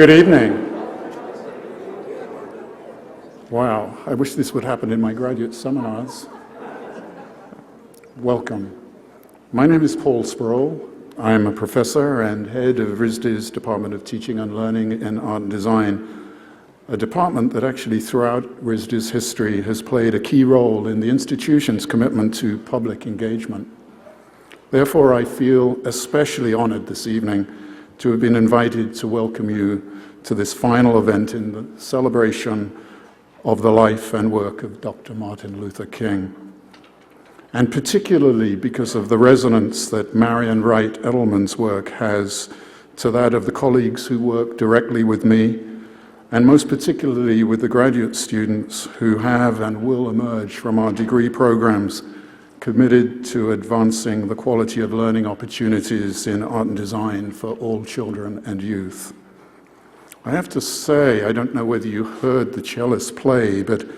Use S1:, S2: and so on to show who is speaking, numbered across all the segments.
S1: Good evening. Wow, I wish this would happen in my graduate seminars. Welcome. My name is Paul Sproul. I am a professor and head of RISD's Department of Teaching and Learning in Art and Design, a department that actually throughout RISD's history has played a key role in the institution's commitment to public engagement. Therefore, I feel especially honored this evening to have been invited to welcome you to this final event in the celebration of the life and work of Dr. Martin Luther King, and particularly because of the resonance that Marian Wright Edelman's work has to that of the colleagues who work directly with me, and most particularly with the graduate students who have and will emerge from our degree programs committed to advancing the quality of learning opportunities in art and design for all children and youth. I have to say, I don't know whether you heard the cellist play, but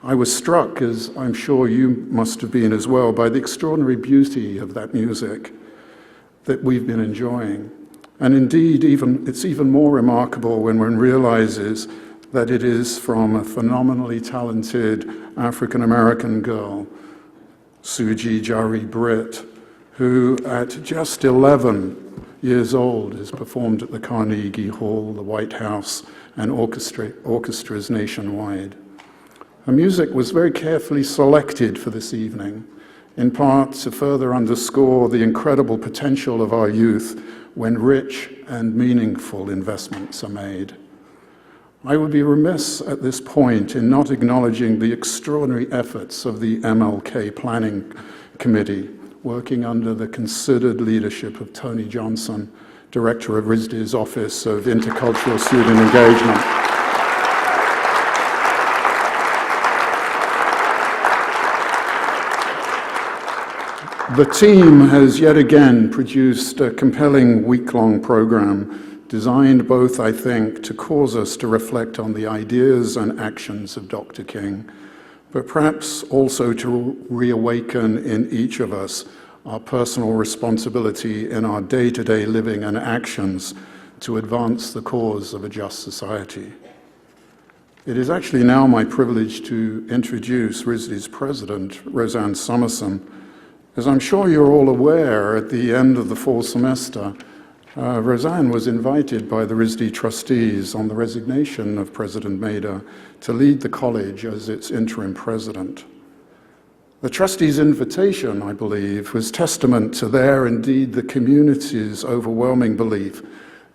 S1: I was struck, as I'm sure you must have been as well, by the extraordinary beauty of that music that we've been enjoying. And indeed, it's even more remarkable when one realizes that it is from a phenomenally talented African-American girl, Suji Jari Britt, who at just 11 years old has performed at the Carnegie Hall, the White House, and orchestras nationwide. Her music was very carefully selected for this evening, in part to further underscore the incredible potential of our youth when rich and meaningful investments are made. I would be remiss at this point in not acknowledging the extraordinary efforts of the MLK Planning Committee, working under the considered leadership of Tony Johnson, Director of RISD's Office of Intercultural Student Engagement. The team has yet again produced a compelling week-long program designed both, I think, to cause us to reflect on the ideas and actions of Dr. King, but perhaps also to reawaken in each of us our personal responsibility in our day-to-day living and actions to advance the cause of a just society. It is actually now my privilege to introduce RISD's president, Roseanne Summerson. As I'm sure you're all aware, at the end of the fall semester, Roseanne was invited by the RISD trustees on the resignation of President Mader to lead the college as its interim president. The trustees' invitation, I believe, was testament to their, indeed the community's overwhelming belief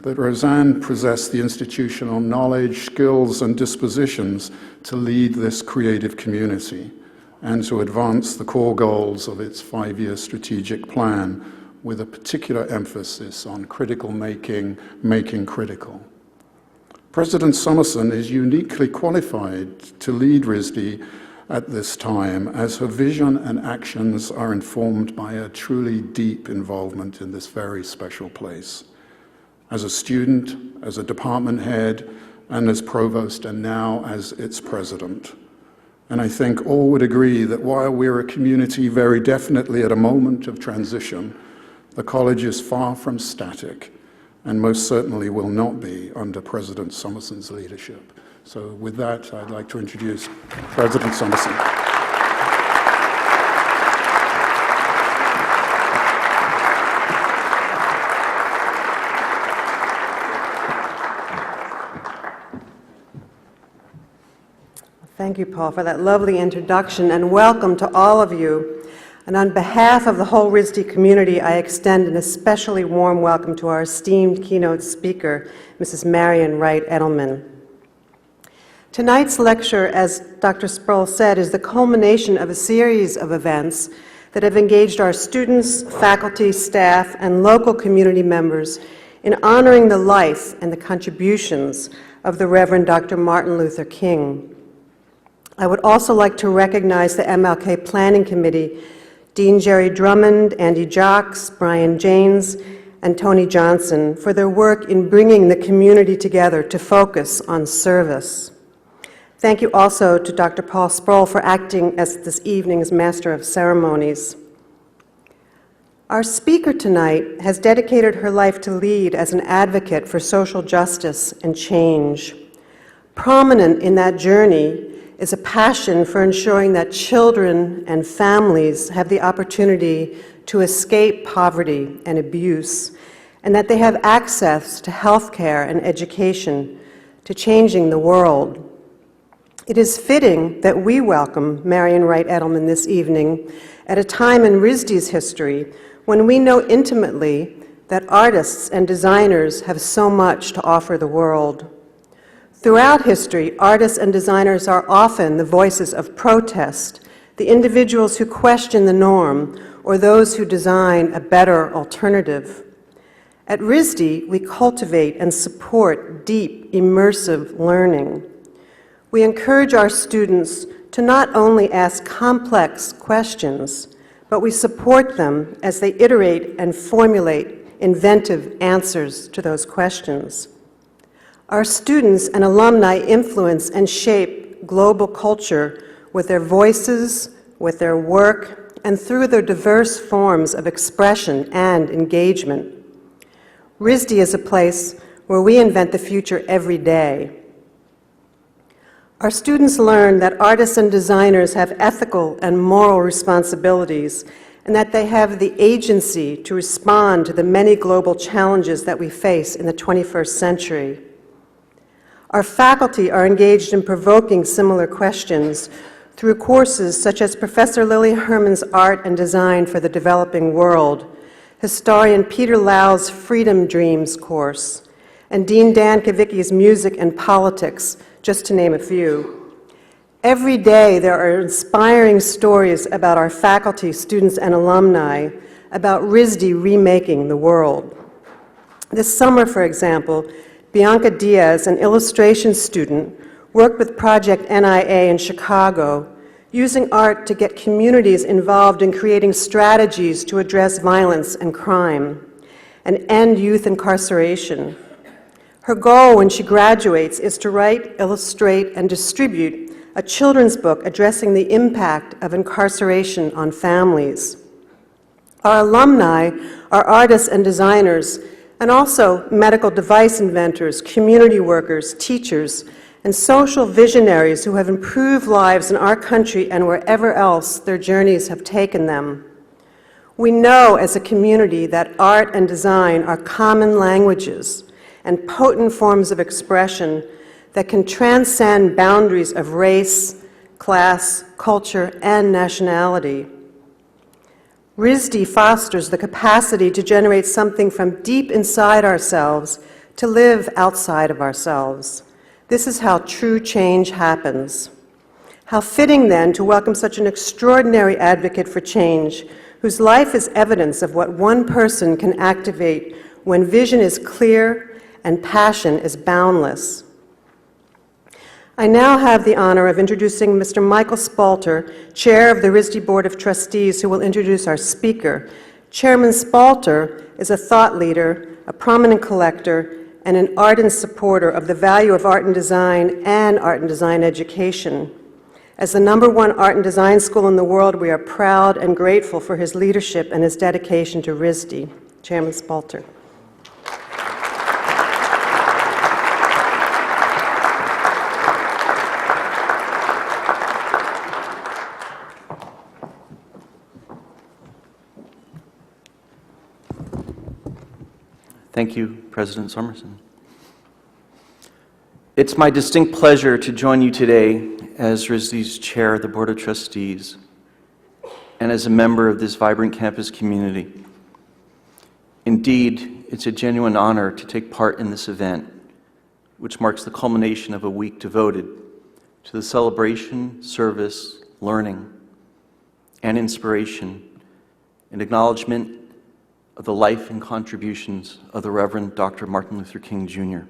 S1: that Roseanne possessed the institutional knowledge, skills, and dispositions to lead this creative community and to advance the core goals of its 5-year strategic plan with a particular emphasis on critical making critical. President Summerson is uniquely qualified to lead RISD at this time, as her vision and actions are informed by a truly deep involvement in this very special place. As a student, as a department head, and as provost, and now as its president. And I think all would agree that while we're a community very definitely at a moment of transition, the college is far from static, and most certainly will not be under President Summerson's leadership. So with that, I'd like to introduce President Summerson.
S2: Thank you, Paul, for that lovely introduction, and welcome to all of you. And on behalf of the whole RISD community, I extend an especially warm welcome to our esteemed keynote speaker, Mrs. Marian Wright Edelman. Tonight's lecture, as Dr. Sproul said, is the culmination of a series of events that have engaged our students, faculty, staff, and local community members in honoring the life and the contributions of the Reverend Dr. Martin Luther King. I would also like to recognize the MLK Planning Committee, Dean Jerry Drummond, Andy Jocks, Brian Janes, and Tony Johnson for their work in bringing the community together to focus on service. Thank you also to Dr. Paul Sproul for acting as this evening's Master of Ceremonies. Our speaker tonight has dedicated her life to lead as an advocate for social justice and change. Prominent in that journey is a passion for ensuring that children and families have the opportunity to escape poverty and abuse, and that they have access to health care and education, to changing the world. It is fitting that we welcome Marian Wright Edelman this evening at a time in RISD's history when we know intimately that artists and designers have so much to offer the world. Throughout history, artists and designers are often the voices of protest, the individuals who question the norm, or those who design a better alternative. At RISD, we cultivate and support deep, immersive learning. We encourage our students to not only ask complex questions, but we support them as they iterate and formulate inventive answers to those questions. Our students and alumni influence and shape global culture with their voices, with their work, and through their diverse forms of expression and engagement. RISD is a place where we invent the future every day. Our students learn that artists and designers have ethical and moral responsibilities, and that they have the agency to respond to the many global challenges that we face in the 21st century. Our faculty are engaged in provoking similar questions through courses such as Professor Lily Herman's Art and Design for the Developing World, historian Peter Lau's Freedom Dreams course, and Dean Dan Kavicki's Music and Politics, just to name a few. Every day there are inspiring stories about our faculty, students, and alumni about RISD remaking the world. This summer, for example, Bianca Diaz, an illustration student, worked with Project NIA in Chicago, using art to get communities involved in creating strategies to address violence and crime and end youth incarceration. Her goal when she graduates is to write, illustrate, and distribute a children's book addressing the impact of incarceration on families. Our alumni are artists and designers, and also medical device inventors, community workers, teachers, and social visionaries who have improved lives in our country and wherever else their journeys have taken them. We know as a community that art and design are common languages and potent forms of expression that can transcend boundaries of race, class, culture, and nationality. RISD fosters the capacity to generate something from deep inside ourselves to live outside of ourselves. This is how true change happens. How fitting, then, to welcome such an extraordinary advocate for change, whose life is evidence of what one person can activate when vision is clear and passion is boundless. I now have the honor of introducing Mr. Michael Spalter, Chair of the RISD Board of Trustees, who will introduce our speaker. Chairman Spalter is a thought leader, a prominent collector, and an ardent supporter of the value of art and design education. As the #1 art and design school in the world, we are proud and grateful for his leadership and his dedication to RISD. Chairman Spalter.
S3: Thank you, President Somerson. It's my distinct pleasure to join you today as RISD's Chair of the Board of Trustees and as a member of this vibrant campus community. Indeed, it's a genuine honor to take part in this event, which marks the culmination of a week devoted to the celebration, service, learning, and inspiration, and acknowledgement of the life and contributions of the Reverend Dr. Martin Luther King, Jr.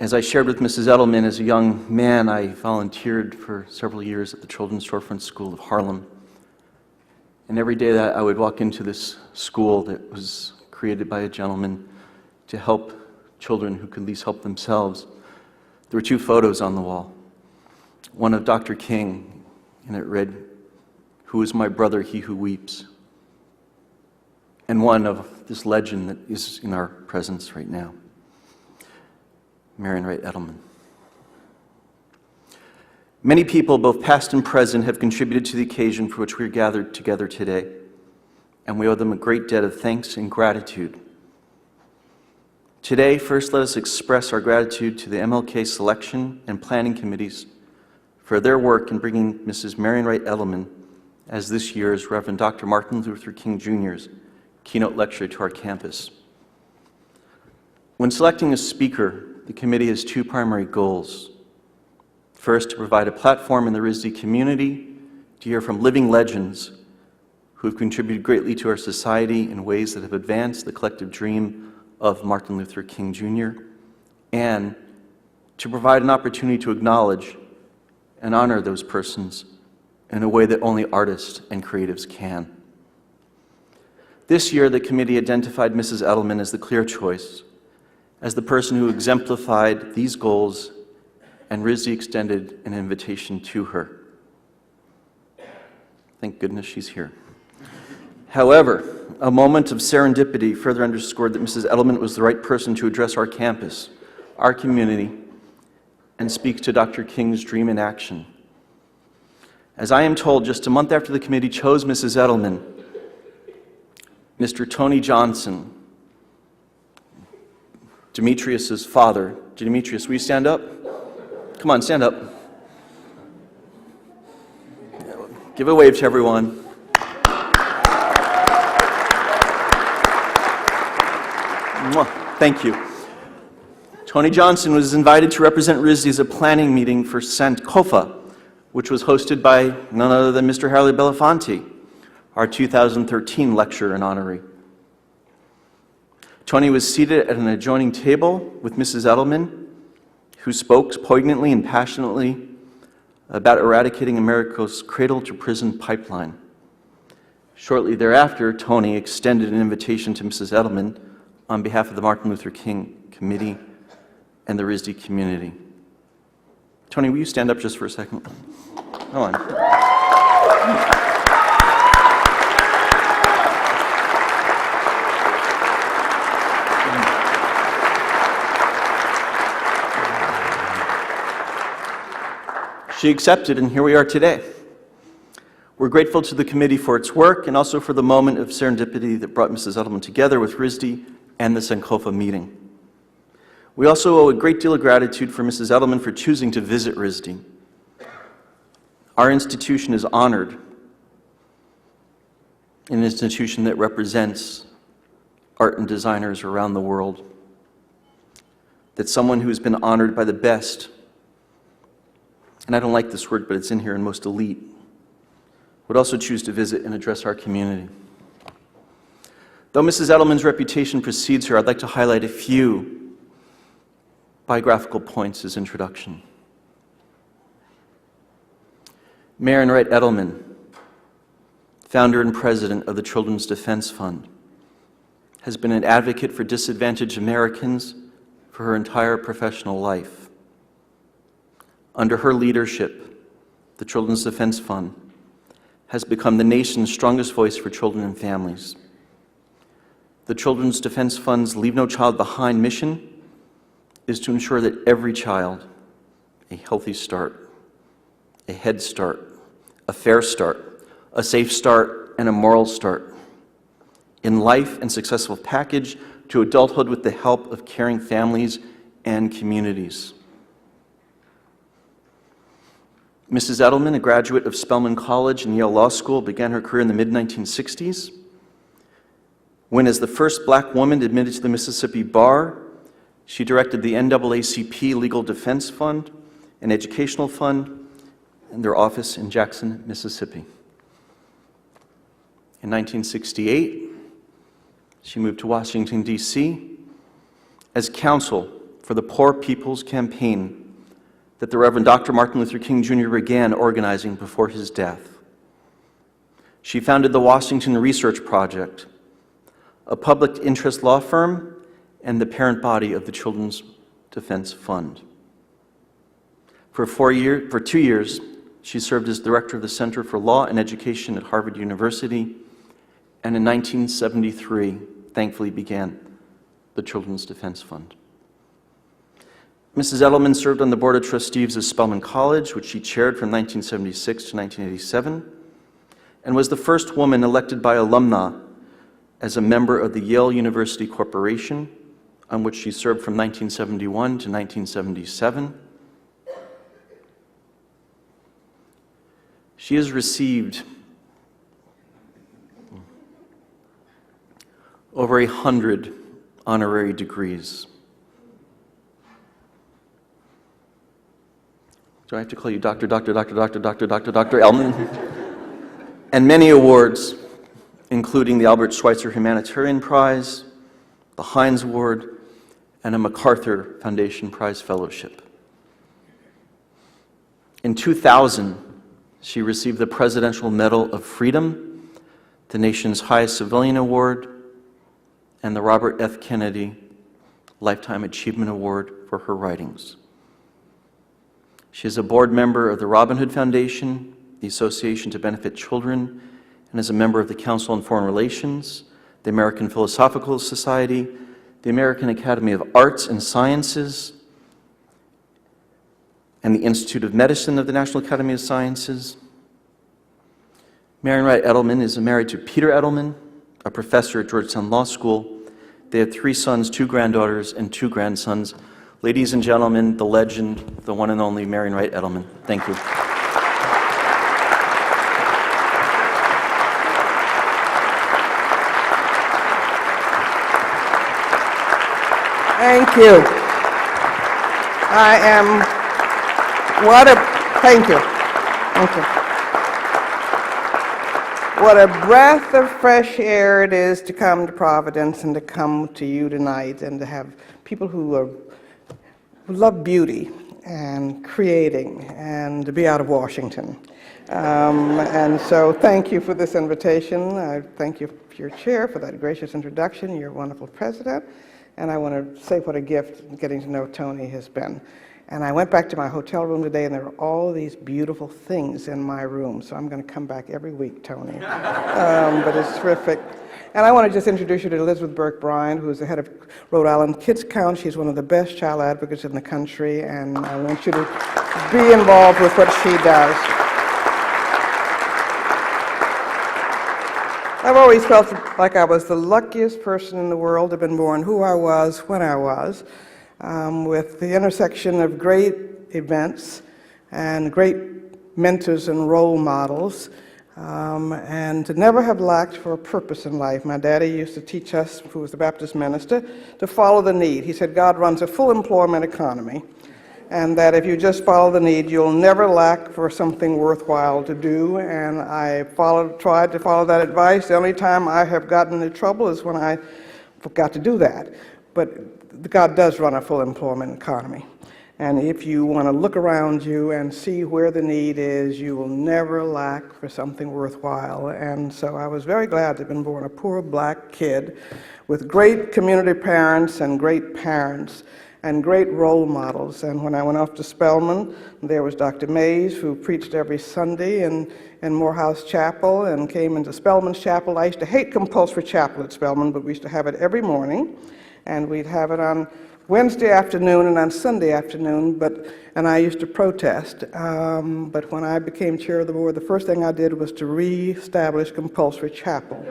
S3: As I shared with Mrs. Edelman, as a young man, I volunteered for several years at the Children's Storefront School of Harlem. And every day that I would walk into this school that was created by a gentleman to help children who could least help themselves, there were 2 photos on the wall. One of Dr. King, and it read, "Who is my brother, he who weeps?" and one of this legend that is in our presence right now, Marian Wright Edelman. Many people, both past and present, have contributed to the occasion for which we are gathered together today, and we owe them a great debt of thanks and gratitude. Today, first let us express our gratitude to the MLK selection and planning committees for their work in bringing Mrs. Marian Wright Edelman as this year's Reverend Dr. Martin Luther King Jr.'s Keynote Lecture to our campus. When selecting a speaker, the committee has two primary goals. First, to provide a platform in the RISD community to hear from living legends who have contributed greatly to our society in ways that have advanced the collective dream of Martin Luther King Jr., and to provide an opportunity to acknowledge and honor those persons in a way that only artists and creatives can. This year, the committee identified Mrs. Edelman as the clear choice, as the person who exemplified these goals, and RISD extended an invitation to her. Thank goodness she's here. However, a moment of serendipity further underscored that Mrs. Edelman was the right person to address our campus, our community, and speak to Dr. King's dream in action. As I am told, just a month after the committee chose Mrs. Edelman, Mr. Tony Johnson, Demetrius's father. Demetrius, will you stand up? Come on, stand up. Give a wave to everyone. Thank you. Tony Johnson was invited to represent RISD at a planning meeting for Sankofa, which was hosted by none other than Mr. Harley Belafonte, our 2013 lecturer and honoree. Tony was seated at an adjoining table with Mrs. Edelman, who spoke poignantly and passionately about eradicating America's cradle-to-prison pipeline. Shortly thereafter, Tony extended an invitation to Mrs. Edelman on behalf of the Martin Luther King Committee and the RISD community. Tony, will you stand up just for a second? Come on. She accepted, and here we are today. We're grateful to the committee for its work and also for the moment of serendipity that brought Mrs. Edelman together with RISD and the Sankofa meeting. We also owe a great deal of gratitude for Mrs. Edelman for choosing to visit RISD. Our institution is honored, an institution that represents art and designers around the world, that someone who has been honored by the best, and I don't like this word, but it's in here, and most elite, would also choose to visit and address our community. Though Mrs. Edelman's reputation precedes her, I'd like to highlight a few biographical points as introduction. Marian Wright Edelman, founder and president of the Children's Defense Fund, has been an advocate for disadvantaged Americans for her entire professional life. Under her leadership, the Children's Defense Fund has become the nation's strongest voice for children and families. The Children's Defense Fund's Leave No Child Behind mission is to ensure that every child, a healthy start, a head start, a fair start, a safe start, and a moral start in life and successful package to adulthood with the help of caring families and communities. Mrs. Edelman, a graduate of Spelman College and Yale Law School, began her career in the mid-1960s, when as the first black woman admitted to the Mississippi Bar, she directed the NAACP Legal Defense Fund, an educational fund, and their office in Jackson, Mississippi. In 1968, she moved to Washington, D.C. as counsel for the Poor People's Campaign that the Reverend Dr. Martin Luther King Jr. began organizing before his death. She founded the Washington Research Project, a public interest law firm and the parent body of the Children's Defense Fund. For 2 years, she served as director of the Center for Law and Education at Harvard University and in 1973, thankfully began the Children's Defense Fund. Mrs. Edelman served on the Board of Trustees of Spelman College, which she chaired from 1976 to 1987, and was the first woman elected by alumni as a member of the Yale University Corporation, on which she served from 1971 to 1977. She has received over 100 honorary degrees. Do I have to call you Dr. Edelman? And many awards, including the Albert Schweitzer Humanitarian Prize, the Heinz Award, and a MacArthur Foundation Prize Fellowship. In 2000, she received the Presidential Medal of Freedom, the nation's highest civilian award, and the Robert F. Kennedy Lifetime Achievement Award for her writings. She is a board member of the Robin Hood Foundation, the Association to Benefit Children, and is a member of the Council on Foreign Relations, the American Philosophical Society, the American Academy of Arts and Sciences, and the Institute of Medicine of the National Academy of Sciences. Marian Wright Edelman is married to Peter Edelman, a professor at Georgetown Law School. They have 3 sons, 2 granddaughters, and 2 grandsons. Ladies and gentlemen, the legend, the one and only Marian Wright Edelman. Thank you.
S4: Thank you. Thank you. What a breath of fresh air it is to come to Providence and to come to you tonight and to have people who love beauty and creating and to be out of Washington. And so thank you for this invitation. I thank you, your chair, for that gracious introduction. You're a wonderful president. And I want to say what a gift getting to know Tony has been. And I went back to my hotel room today, and there are all these beautiful things in my room. So I'm going to come back every week, Tony. But it's terrific. And I want to just introduce you to Elizabeth Burke-Bryan, who is the head of Rhode Island Kids Count. She's one of the best child advocates in the country, and I want you to be involved with what she does. I've always felt like I was the luckiest person in the world to have been born who I was when I was, with the intersection of great events and great mentors and role models, and to never have lacked for a purpose in life. My daddy used to teach us, who was the Baptist minister, to follow the need. He said God runs a full employment economy, and that if you just follow the need, you'll never lack for something worthwhile to do. And I tried to follow that advice. The only time I have gotten into trouble is when I forgot to do that. But God does run a full employment economy. And if you want to look around you and see where the need is, you will never lack for something worthwhile. And so I was very glad to have been born a poor black kid with great community parents and great parents and great role models. And when I went off to Spelman, there was Dr. Mays, who preached every Sunday in Morehouse Chapel and came into Spelman's Chapel. I used to hate compulsory chapel at Spelman, but we used to have it every morning. And we'd have it on Wednesday afternoon and on Sunday afternoon, and I used to protest. But when I became chair of the board, the first thing I did was to reestablish compulsory chapel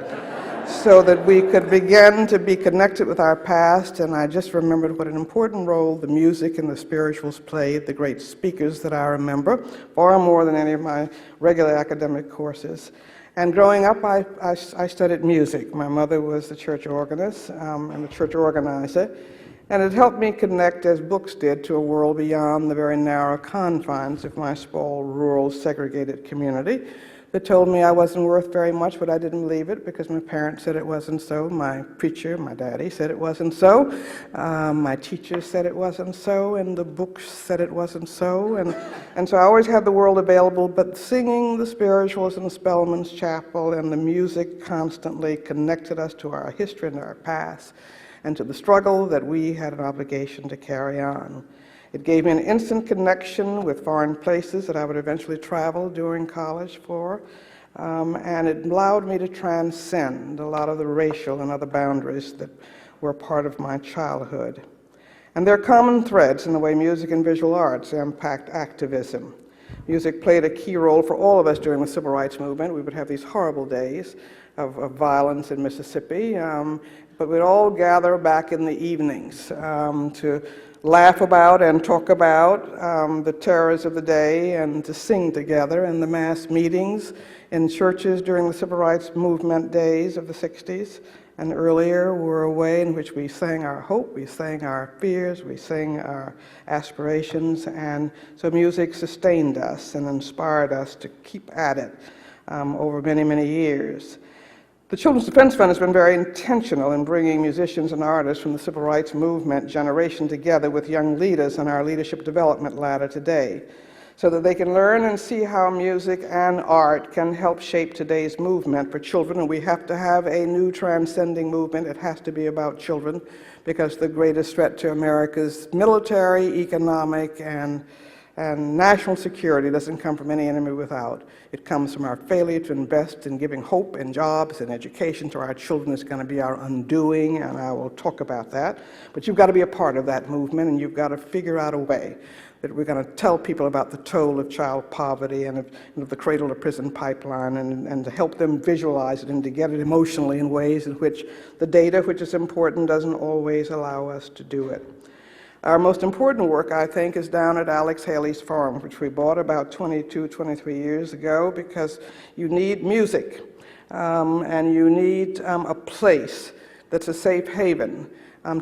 S4: so that we could begin to be connected with our past. And I just remembered what an important role the music and the spirituals played, the great speakers that I remember, far more than any of my regular academic courses. And growing up, I studied music. My mother was the church organist and the church organizer. And it helped me connect, as books did, to a world beyond the very narrow confines of my small, rural, segregated community that told me I wasn't worth very much, but I didn't believe it because my parents said it wasn't so. My preacher, my daddy, said it wasn't so. My teachers said it wasn't so, and the books said it wasn't so. And so I always had the world available, but singing the spirituals in Spelman's Chapel and the music constantly connected us to our history and our past, and to the struggle that we had an obligation to carry on. It gave me an instant connection with foreign places that I would eventually travel during college for. and it allowed me to transcend a lot of the racial and other boundaries that were part of my childhood. And there are common threads in the way music and visual arts impact activism. Music played a key role for all of us during the Civil Rights Movement. We would have these horrible days of violence in Mississippi, but we'd all gather back in the evenings to laugh about and talk about the terrors of the day and to sing together in the mass meetings in churches during the Civil Rights Movement days of the 60s. And earlier were a way in which we sang our hope, we sang our fears, we sang our aspirations, and so music sustained us and inspired us to keep at it over many, many years. The Children's Defense Fund has been very intentional in bringing musicians and artists from the Civil Rights Movement generation together with young leaders on our leadership development ladder today, so that they can learn and see how music and art can help shape today's movement for children. And we have to have a new transcending movement. It has to be about children, because the greatest threat to America's military, economic, and national security doesn't come from any enemy without. It comes from our failure to invest in giving hope and jobs and education to our children. Is going to be our undoing, and I will talk about that. But you've got to be a part of that movement, and you've got to figure out a way that we're going to tell people about the toll of child poverty and of the cradle to prison pipeline, and to help them visualize it and to get it emotionally in ways in which the data, which is important, doesn't always allow us to do it. Our most important work, I think, is down at Alex Haley's farm, which we bought about 22, 23 years ago, because you need music and you need a place that's a safe haven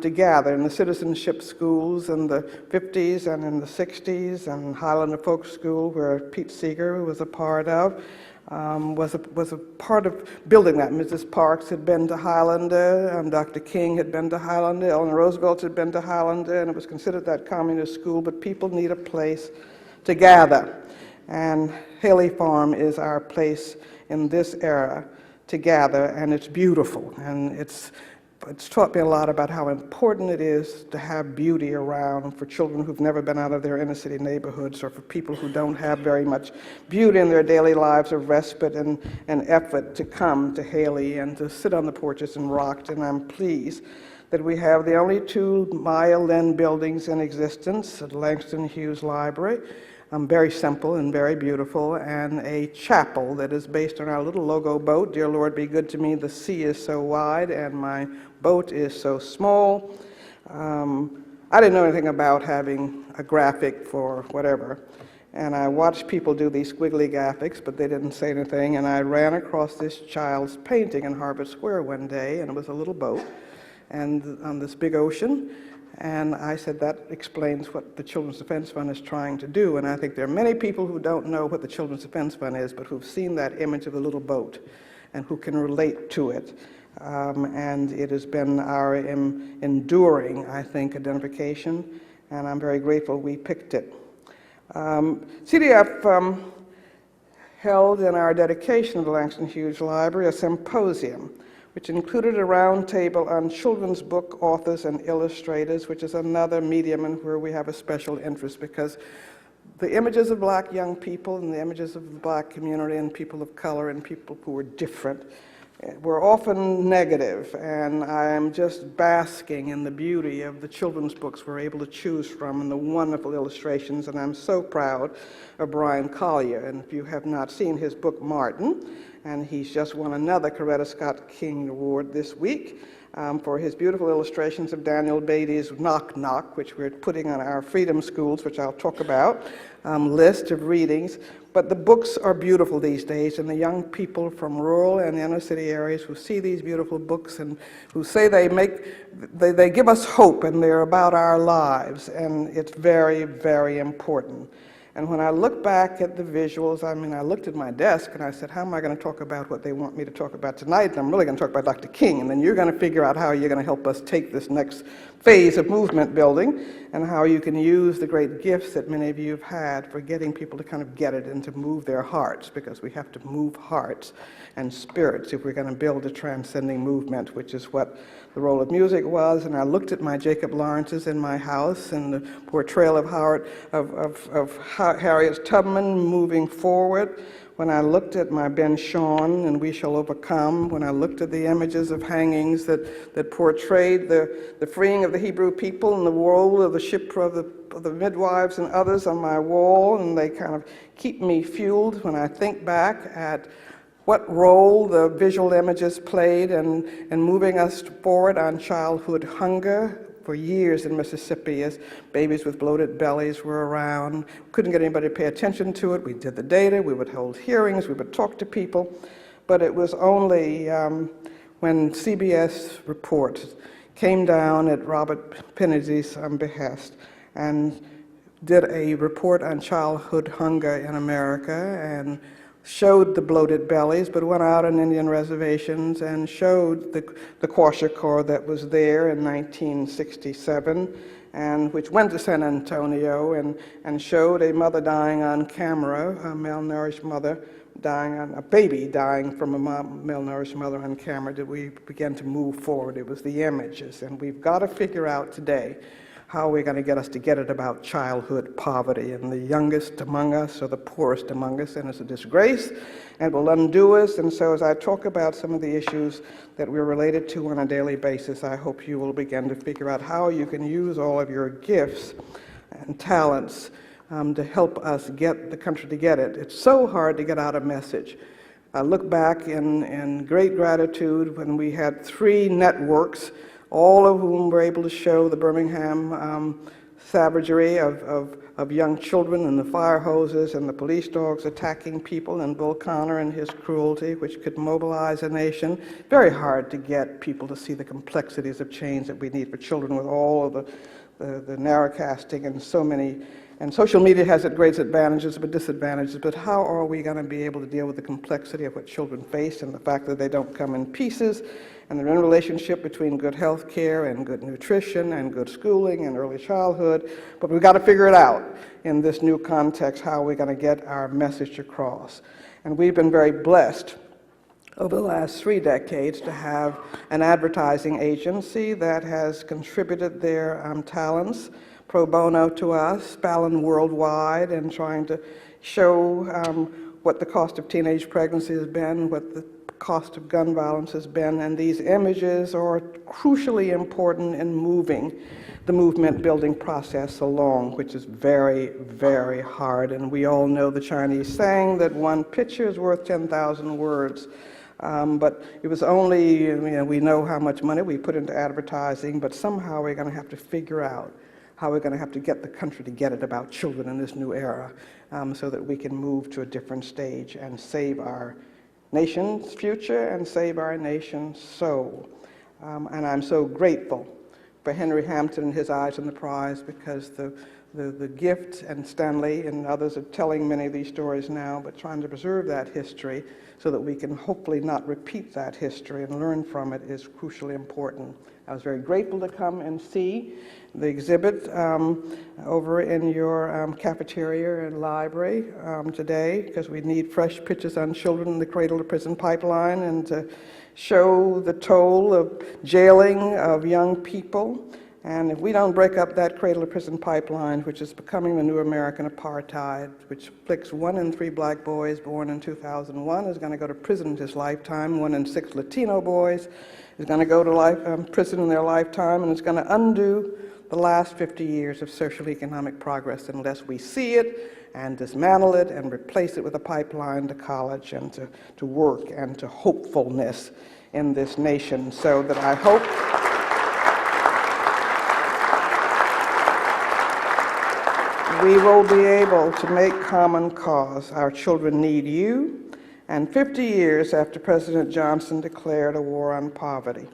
S4: to gather in the citizenship schools in the 50s and in the 60s, and Highlander Folk School, where Pete Seeger was a part of, was a part of building that. Mrs. Parks had been to Highlander, Dr. King had been to Highlander, Eleanor Roosevelt had been to Highlander, and it was considered that communist school, but people need a place to gather. And Haley Farm is our place in this era to gather, and it's beautiful, and it's taught me a lot about how important it is to have beauty around for children who've never been out of their inner city neighborhoods, or for people who don't have very much beauty in their daily lives of respite and effort, to come to Haley and to sit on the porches and rock. And I'm pleased that we have the only two Maya Lin buildings in existence at Langston Hughes Library. Very simple and very beautiful, and a chapel that is based on our little logo boat. Dear Lord, be good to me. The sea is so wide and my boat is so small. I didn't know anything about having a graphic for whatever, and I watched people do these squiggly graphics, but they didn't say anything, and I ran across this child's painting in Harvard Square one day, and it was a little boat and on this big ocean. And I said, that explains what the Children's Defense Fund is trying to do. And I think there are many people who don't know what the Children's Defense Fund is, but who've seen that image of the little boat and who can relate to it. And it has been our enduring, I think, identification, and I'm very grateful we picked it. CDF held in our dedication of the Langston Hughes Library a symposium which included a round table on children's book authors and illustrators, which is another medium in where we have a special interest, because the images of black young people and the images of the black community and people of color and people who were different were often negative, and I am just basking in the beauty of the children's books we're able to choose from and the wonderful illustrations, and I'm so proud of Brian Collier. And if you have not seen his book, Martin, and he's just won another Coretta Scott King Award this week for his beautiful illustrations of Daniel Beatty's Knock Knock, which we're putting on our Freedom Schools, which I'll talk about, list of readings. But the books are beautiful these days, and the young people from rural and inner city areas who see these beautiful books and who say they give us hope, and they're about our lives, and it's very, very important. And when I look back at the visuals, I looked at my desk and I said, how am I going to talk about what they want me to talk about tonight? And I'm really going to talk about Dr. King, and then you're going to figure out how you're going to help us take this next phase of movement building, and how you can use the great gifts that many of you have had for getting people to kind of get it and to move their hearts, because we have to move hearts and spirits if we're going to build a transcending movement, which is what the role of music was. And I looked at my Jacob Lawrences in my house and the portrayal of Harriet Tubman moving forward when I looked at my Ben Shorn and We Shall Overcome, when I looked at the images of hangings that portrayed the freeing of the Hebrew people and the role of the ship of the midwives and others on my wall, and they kind of keep me fueled when I think back at what role the visual images played in moving us forward on childhood hunger for years in Mississippi as babies with bloated bellies were around. Couldn't get anybody to pay attention to it. We did the data, we would hold hearings, we would talk to people, but it was only when CBS Report came down at Robert Kennedy's behest and did a report on childhood hunger in America and showed the bloated bellies, but went out on Indian reservations and showed the kwashiorkor that was there in 1967, and which went to San Antonio and showed a mother dying on camera, a malnourished mother dying on, a baby dying from a malnourished mother on camera, that we began to move forward. It was the images, and we've got to figure out today how we're going to get it about childhood poverty, and the youngest among us are the poorest among us, and it's a disgrace and will undo us. And so as I talk about some of the issues that we're related to on a daily basis, I hope you will begin to figure out how you can use all of your gifts and talents to help us get the country to get it. It's so hard to get out a message. I look back in great gratitude when we had 3 networks, all of whom were able to show the Birmingham savagery of young children and the fire hoses and the police dogs attacking people, and Bull Connor and his cruelty, which could mobilize a nation. Very hard to get people to see the complexities of change that we need for children with all of the narrowcasting and so many. And social media has its great advantages but disadvantages, but how are we going to be able to deal with the complexity of what children face and the fact that they don't come in pieces, and the relationship between good health care and good nutrition and good schooling and early childhood. But we've got to figure it out in this new context, how we're going to get our message across. And we've been very blessed over the last 3 decades to have an advertising agency that has contributed their talents pro bono to us, Fallon Worldwide, and trying to show what the cost of teenage pregnancy has been, what the cost of gun violence has been, and these images are crucially important in moving the movement building process along, which is very, very hard. And we all know the Chinese saying that one picture is worth 10,000 words. But it was only, we know how much money we put into advertising, but somehow we're going to have to figure out how we're going to have to get the country to get it about children in this new era, so that we can move to a different stage and save our nation's future and save our nation's soul. And I'm so grateful for Henry Hampton and his Eyes on the Prize, because the gift, and Stanley and others are telling many of these stories now, but trying to preserve that history so that we can hopefully not repeat that history and learn from it is crucially important. I was very grateful to come and see the exhibit over in your cafeteria and library today, because we need fresh pictures on children in the cradle to prison pipeline, and to show the toll of jailing of young people. And if we don't break up that cradle to prison pipeline, which is becoming the new American apartheid, which afflicts 1 in 3 black boys born in 2001 is going to go to prison in his lifetime, 1 in 6 Latino boys is going to go to prison in their lifetime, and it's going to undo the last 50 years of social economic progress unless we see it and dismantle it and replace it with a pipeline to college and to work and to hopefulness in this nation. So that I hope we will be able to make common cause. Our children need you. And 50 years after President Johnson declared a war on poverty,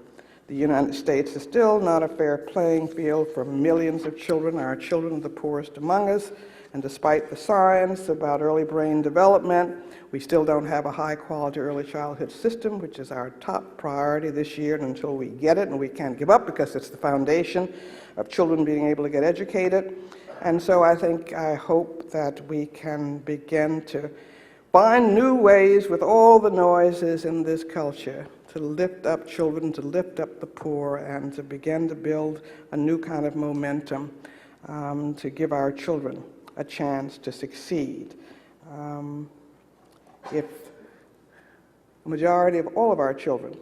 S4: the United States is still not a fair playing field for millions of children. Our children are the poorest among us, and despite the science about early brain development, we still don't have a high-quality early childhood system, which is our top priority this year. And until we get it, and we can't give up because it's the foundation of children being able to get educated. And so I hope that we can begin to find new ways with all the noises in this culture to lift up children, to lift up the poor, and to begin to build a new kind of momentum to give our children a chance to succeed. if the majority of all of our children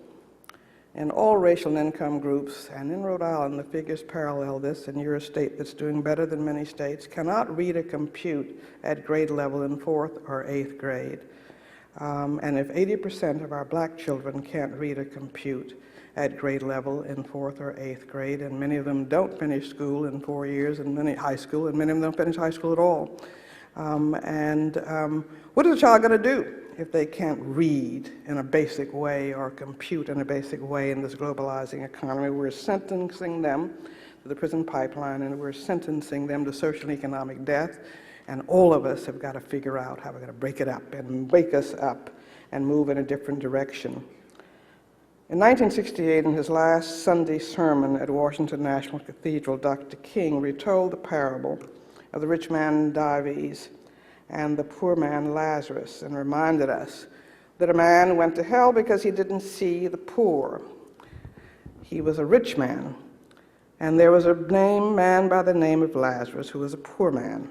S4: in all racial and income groups, and in Rhode Island the figures parallel this, and you're a state that's doing better than many states, cannot read or compute at grade level in 4th or 8th grade. And if 80% of our black children can't read or compute at grade level in 4th or 8th grade, and many of them don't finish school in 4 years, and many high school, and many of them don't finish high school at all. What is a child going to do if they can't read in a basic way or compute in a basic way in this globalizing economy? We're sentencing them to the prison pipeline, and we're sentencing them to social and economic death. And all of us have got to figure out how we're going to break it up and wake us up and move in a different direction. In 1968, in his last Sunday sermon at Washington National Cathedral, Dr. King retold the parable of the rich man Dives and the poor man Lazarus, and reminded us that a man went to hell because he didn't see the poor. He was a rich man, and there was a man by the name of Lazarus who was a poor man.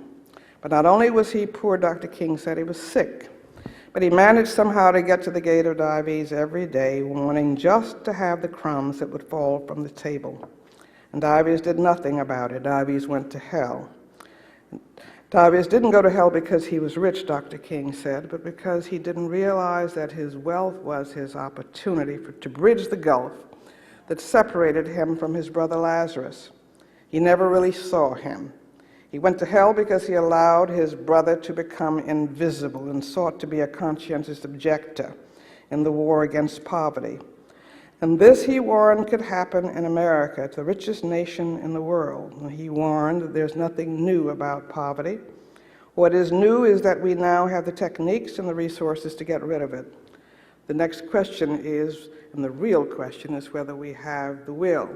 S4: But not only was he poor, Dr. King said, he was sick, but he managed somehow to get to the gate of Dives every day, wanting just to have the crumbs that would fall from the table. And Dives did nothing about it. Dives went to hell. Dives didn't go to hell because he was rich, Dr. King said, but because he didn't realize that his wealth was his opportunity to bridge the gulf that separated him from his brother Lazarus. He never really saw him. He went to hell because he allowed his brother to become invisible and sought to be a conscientious objector in the war against poverty. And this, he warned, could happen in America, the richest nation in the world. And he warned that there's nothing new about poverty. What is new is that we now have the techniques and the resources to get rid of it. The next question is, and the real question is, whether we have the will.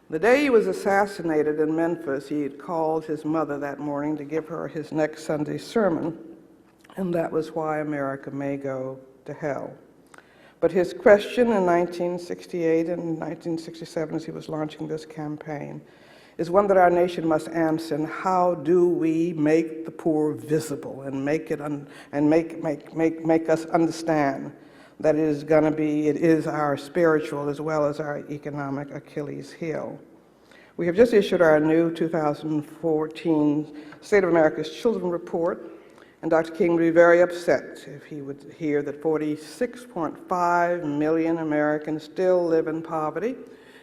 S4: The day he was assassinated in Memphis, he had called his mother that morning to give her his next Sunday sermon, and that was why America may go to hell. But his question in 1968 and 1967, as he was launching this campaign, is one that our nation must answer. And how do we make the poor visible and make us understand that it is our spiritual as well as our economic Achilles heel? We have just issued our new 2014 State of America's Children Report. And Dr. King would be very upset if he would hear that 46.5 million Americans still live in poverty,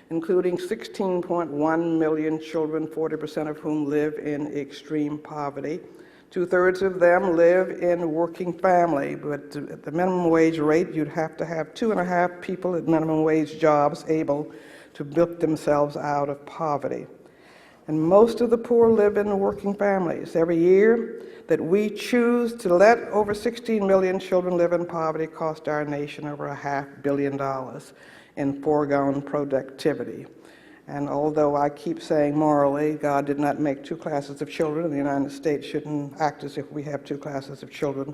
S4: including 16.1 million children, 40% of whom live in extreme poverty. 2/3 of them live in working family, but at the minimum wage rate, you'd have to have 2.5 people at minimum wage jobs able to bilk themselves out of poverty. And most of the poor live in working families. Every year that we choose to let over 16 million children live in poverty cost our nation over $500 million in foregone productivity. And although I keep saying morally, God did not make 2 classes of children, and the United States shouldn't act as if we have 2 classes of children,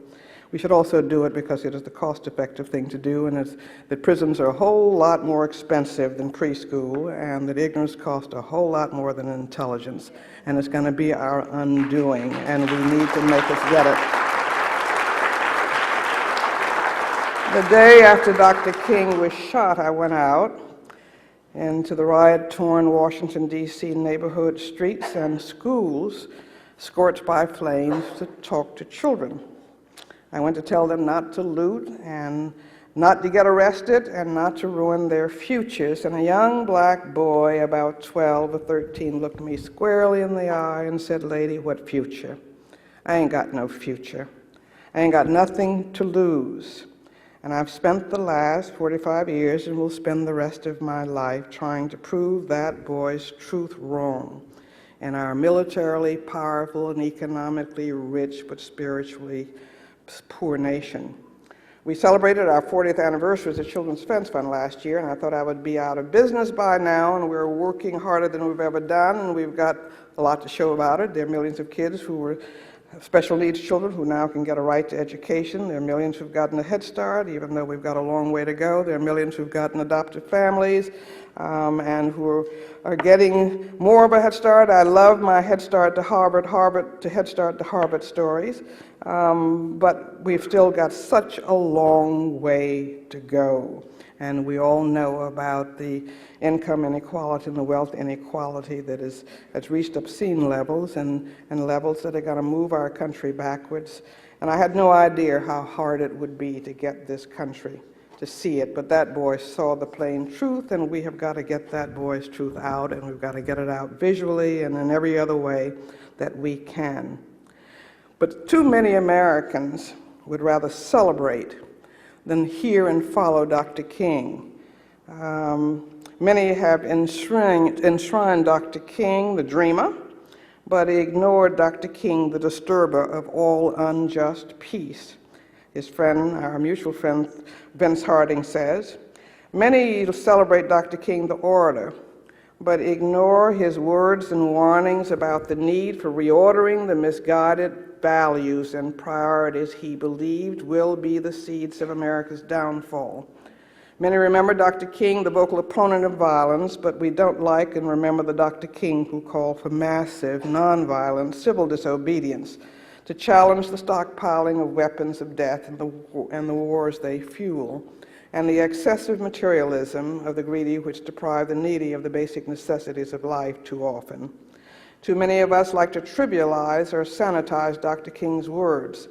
S4: we should also do it because it is the cost-effective thing to do, and it's that prisons are a whole lot more expensive than preschool, and that ignorance costs a whole lot more than intelligence, and it's going to be our undoing, and we need to make us get it. The day after Dr. King was shot, I went out into the riot-torn Washington, D.C. neighborhood streets and schools scorched by flames to talk to children. I went to tell them not to loot and not to get arrested and not to ruin their futures. And a young black boy, about 12 or 13, looked me squarely in the eye and said, "Lady, what future? I ain't got no future. I ain't got nothing to lose. And I've spent the last 45 years and will spend the rest of my life trying to prove that boy's truth wrong in our militarily powerful and economically rich but spiritually poor nation." We celebrated our 40th anniversary as the Children's Defense Fund last year, and I thought I would be out of business by now, and we're working harder than we've ever done, and we've got a lot to show about it. There are millions of kids who were special needs children who now can get a right to education. There are millions who've gotten a Head Start, even though we've got a long way to go. There are millions who've gotten adoptive families. and who are getting more of a head start. I love my Head Start to Harvard, Harvard to Head Start to Harvard stories, but we've still got such a long way to go. And we all know about the income inequality and the wealth inequality that's reached obscene levels and levels that are going to move our country backwards. And I had no idea how hard it would be to get this country to see it, but that boy saw the plain truth, and we have got to get that boy's truth out, and we've got to get it out visually and in every other way that we can. But too many Americans would rather celebrate than hear and follow Dr. King. Many have enshrined Dr. King, the dreamer, but ignored Dr. King, the disturber of all unjust peace. His friend, our mutual friend, Vince Harding says, many celebrate Dr. King, the orator, but ignore his words and warnings about the need for reordering the misguided values and priorities he believed will be the seeds of America's downfall. Many remember Dr. King, the vocal opponent of violence, but we don't like and remember the Dr. King who called for massive, nonviolent civil disobedience to challenge the stockpiling of weapons of death and the wars they fuel, and the excessive materialism of the greedy which deprive the needy of the basic necessities of life too often. Too many of us like to trivialize or sanitize Dr. King's words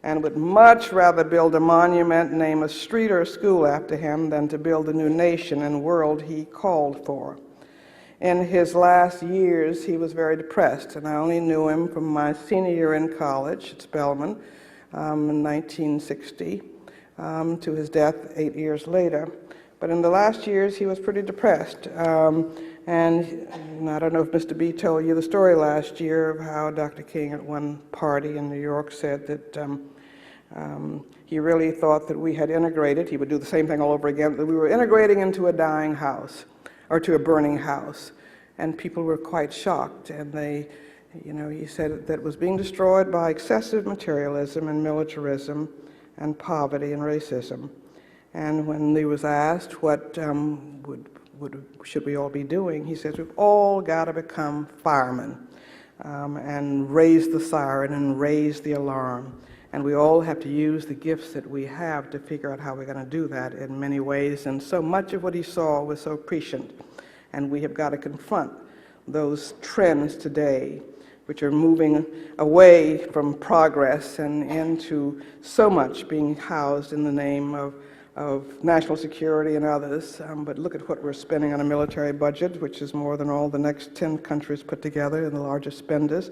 S4: and would much rather build a monument, name a street or a school after him than to build the new nation and world he called for. In his last years, he was very depressed, and I only knew him from my senior year in college at Spelman in 1960 to his death 8 years later. But in the last years, he was pretty depressed. And I don't know if Mr. B told you the story last year of how Dr. King at one party in New York said that he really thought that we had integrated, he would do the same thing all over again, that we were integrating into a dying house or to a burning house. And people were quite shocked. And they, he said that it was being destroyed by excessive materialism and militarism and poverty and racism. And when he was asked what should we all be doing, he says, we've all got to become firemen and raise the siren and raise the alarm. And we all have to use the gifts that we have to figure out how we're going to do that in many ways. And so much of what he saw was so prescient. And we have got to confront those trends today, which are moving away from progress and into so much being housed in the name of national security and others. But look at what we're spending on a military budget, which is more than all the next 10 countries put together and the largest spenders.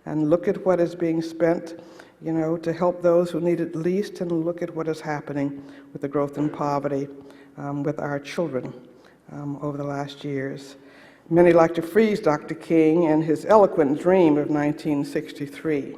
S4: And look at what is being spent, to help those who need it least, and look at what is happening with the growth in poverty with our children over the last years. Many like to freeze Dr. King and his eloquent dream of 1963,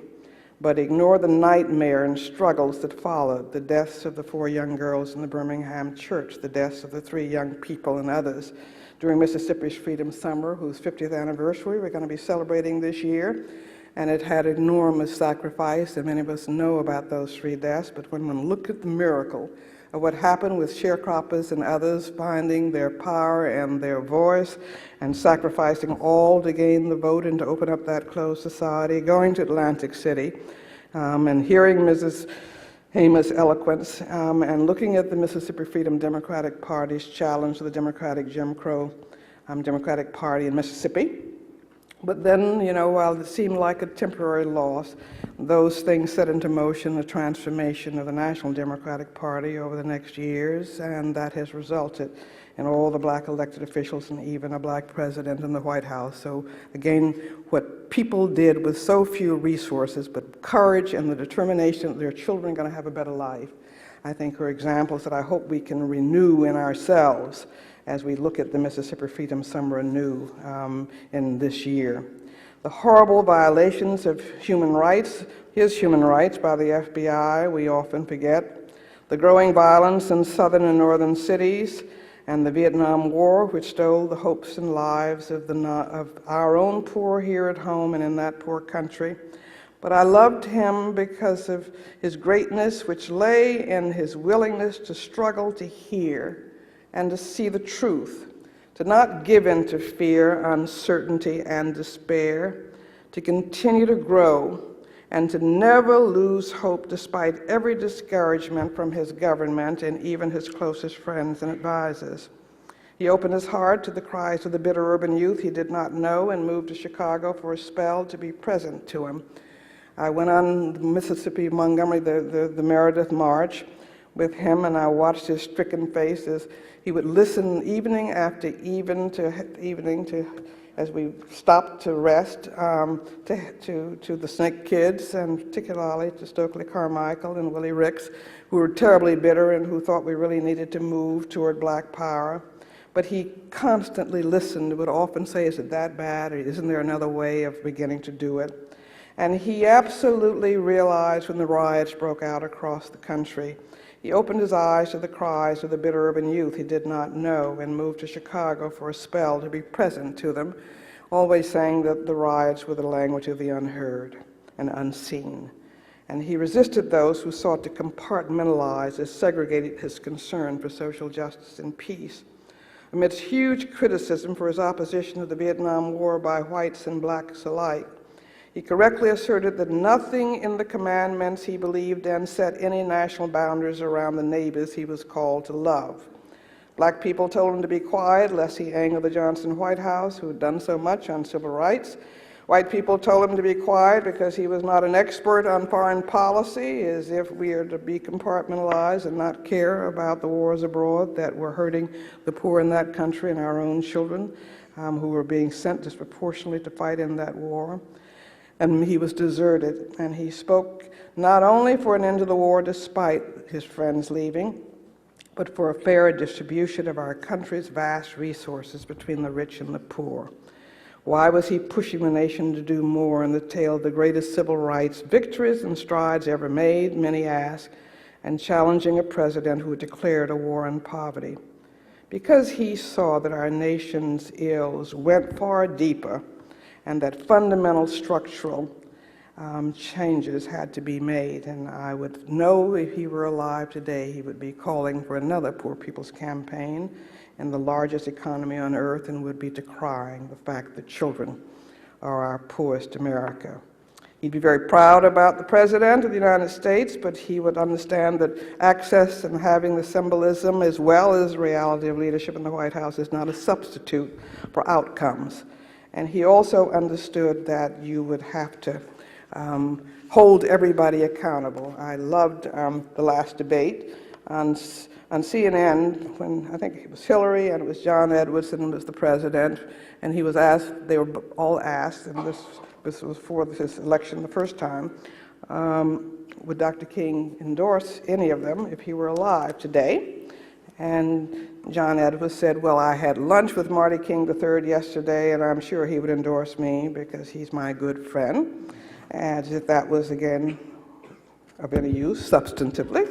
S4: but ignore the nightmare and struggles that followed: the deaths of the 4 young girls in the Birmingham church, the deaths of the 3 young people and others during Mississippi's Freedom Summer, whose 50th anniversary we're going to be celebrating this year. And it had enormous sacrifice, and many of us know about those 3 deaths, but when one looked at the miracle of what happened with sharecroppers and others finding their power and their voice and sacrificing all to gain the vote and to open up that closed society, going to Atlantic City and hearing Mrs. Amos' eloquence and looking at the Mississippi Freedom Democratic Party's challenge to the Democratic Jim Crow Democratic Party in Mississippi. But then, while it seemed like a temporary loss, those things set into motion a transformation of the National Democratic Party over the next years, and that has resulted in all the black elected officials and even a black president in the White House. So again, what people did with so few resources, but courage and the determination that their children are going to have a better life, I think are examples that I hope we can renew in ourselves as we look at the Mississippi Freedom Summer anew in this year. The horrible violations of human rights, his human rights by the FBI, we often forget. The growing violence in southern and northern cities, and the Vietnam War, which stole the hopes and lives of our own poor here at home and in that poor country. But I loved him because of his greatness, which lay in his willingness to struggle to hear and to see the truth, to not give in to fear, uncertainty, and despair, to continue to grow, and to never lose hope despite every discouragement from his government and even his closest friends and advisors. He opened his heart to the cries of the bitter urban youth he did not know and moved to Chicago for a spell to be present to him. I went on the Mississippi, Montgomery, the Meredith March with him, and I watched his stricken face as he would listen evening after evening as we stopped to rest, to the Snake Kids, and particularly to Stokely Carmichael and Willie Ricks, who were terribly bitter and who thought we really needed to move toward black power. But he constantly listened, would often say, is it that bad, or isn't there another way of beginning to do it? And he absolutely realized when the riots broke out across the country, he opened his eyes to the cries of the bitter urban youth he did not know and moved to Chicago for a spell to be present to them, always saying that the riots were the language of the unheard and unseen. And he resisted those who sought to compartmentalize and segregate his concern for social justice and peace. Amidst huge criticism for his opposition to the Vietnam War by whites and blacks alike, he correctly asserted that nothing in the commandments he believed in set any national boundaries around the neighbors he was called to love. Black people told him to be quiet lest he anger the Johnson White House, who had done so much on civil rights. White people told him to be quiet because he was not an expert on foreign policy, as if we are to be compartmentalized and not care about the wars abroad that were hurting the poor in that country and our own children who were being sent disproportionately to fight in that war. And he was deserted, and he spoke not only for an end to the war despite his friends leaving, but for a fair distribution of our country's vast resources between the rich and the poor. Why was he pushing the nation to do more in the tale of the greatest civil rights victories and strides ever made, many ask, and challenging a president who had declared a war on poverty? Because he saw that our nation's ills went far deeper and that fundamental structural changes had to be made. And I would know if he were alive today, he would be calling for another Poor People's Campaign in the largest economy on earth and would be decrying the fact that children are our poorest America. He'd be very proud about the President of the United States, but he would understand that access and having the symbolism as well as reality of leadership in the White House is not a substitute for outcomes. And he also understood that you would have to hold everybody accountable. I loved the last debate on CNN when I think it was Hillary and it was John Edwards and it was the president, and he was asked, they were all asked, and this was for his election the first time, would Dr. King endorse any of them if he were alive today? And John Edwards said, well, I had lunch with Marty King III yesterday, and I'm sure he would endorse me because he's my good friend. As if that was, again, of any use substantively.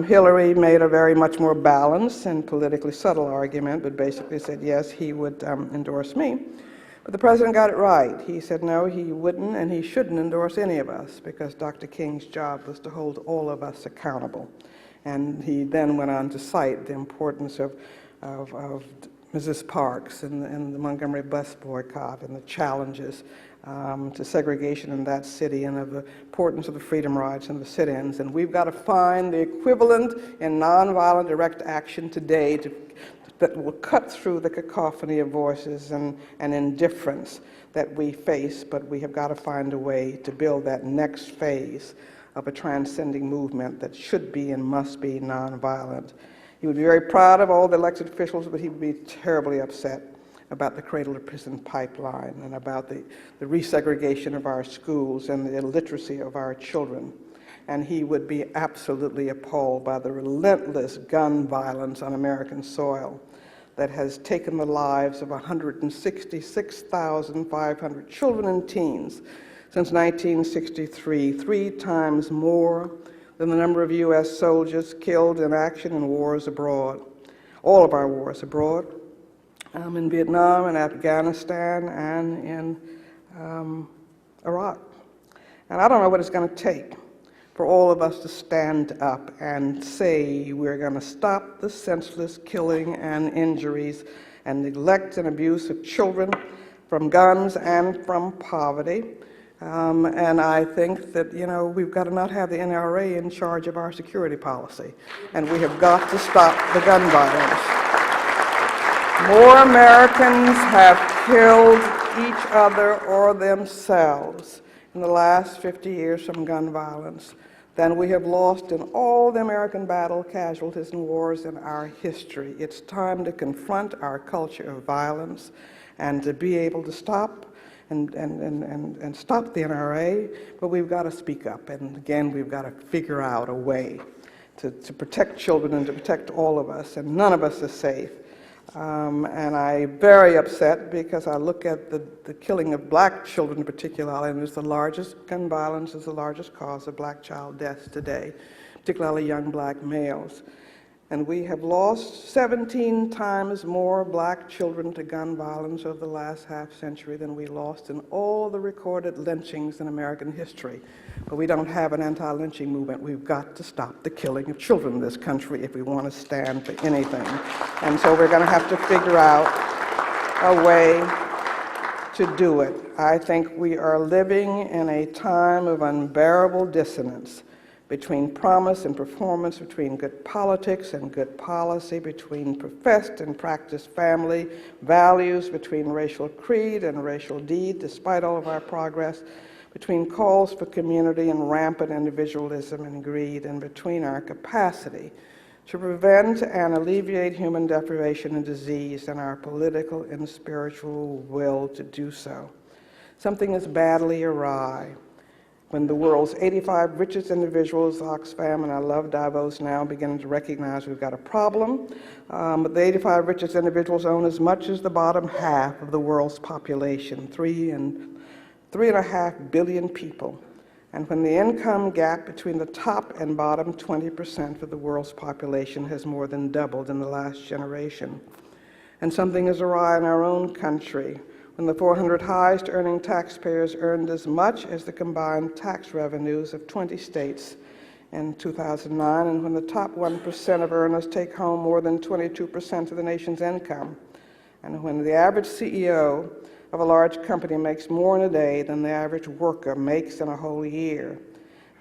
S4: Hillary made a very much more balanced and politically subtle argument, but basically said, yes, he would endorse me. But the president got it right. He said, no, he wouldn't and he shouldn't endorse any of us because Dr. King's job was to hold all of us accountable. And he then went on to cite the importance of Mrs. Parks and the Montgomery bus boycott and the challenges to segregation in that city and of the importance of the freedom rides and the sit-ins. And we've got to find the equivalent in nonviolent direct action today that will cut through the cacophony of voices and indifference that we face, but we have got to find a way to build that next phase of a transcending movement that should be and must be nonviolent. He would be very proud of all the elected officials, but he would be terribly upset about the cradle-to-prison pipeline and about the resegregation of our schools and the illiteracy of our children. And he would be absolutely appalled by the relentless gun violence on American soil that has taken the lives of 166,500 children and teens since 1963, 3 times more than the number of U.S. soldiers killed in action in wars abroad, all of our wars abroad, in Vietnam and Afghanistan and in Iraq. And I don't know what it's going to take for all of us to stand up and say we're going to stop the senseless killing and injuries and neglect and abuse of children from guns and from poverty. And I think that, we've got to not have the NRA in charge of our security policy, and we have got to stop the gun violence. More Americans have killed each other or themselves in the last 50 years from gun violence than we have lost in all the American battle casualties and wars in our history. It's time to confront our culture of violence and to be able to stop and stop the NRA, but we've got to speak up. And again, we've got to figure out a way to protect children and to protect all of us, and none of us is safe. And I'm very upset because I look at the killing of black children particularly, and it's the largest, gun violence is the largest cause of black child deaths today, particularly young black males. And we have lost 17 times more black children to gun violence over the last half century than we lost in all the recorded lynchings in American history. But we don't have an anti-lynching movement. We've got to stop the killing of children in this country if we want to stand for anything. And so we're going to have to figure out a way to do it. I think we are living in a time of unbearable dissonance between promise and performance, between good politics and good policy, between professed and practiced family values, between racial creed and racial deed, despite all of our progress, between calls for community and rampant individualism and greed, and between our capacity to prevent and alleviate human deprivation and disease and our political and spiritual will to do so. Something is badly awry when the world's 85 richest individuals, Oxfam, and I love Davos now, beginning to recognize we've got a problem. But the 85 richest individuals own as much as the bottom half of the world's population, 3.5 billion people. And when the income gap between the top and bottom 20% of the world's population has more than doubled in the last generation. And something is awry in our own country, when the 400 highest earning taxpayers earned as much as the combined tax revenues of 20 states in 2009, and when the top 1% of earners take home more than 22% of the nation's income, and when the average CEO of a large company makes more in a day than the average worker makes in a whole year,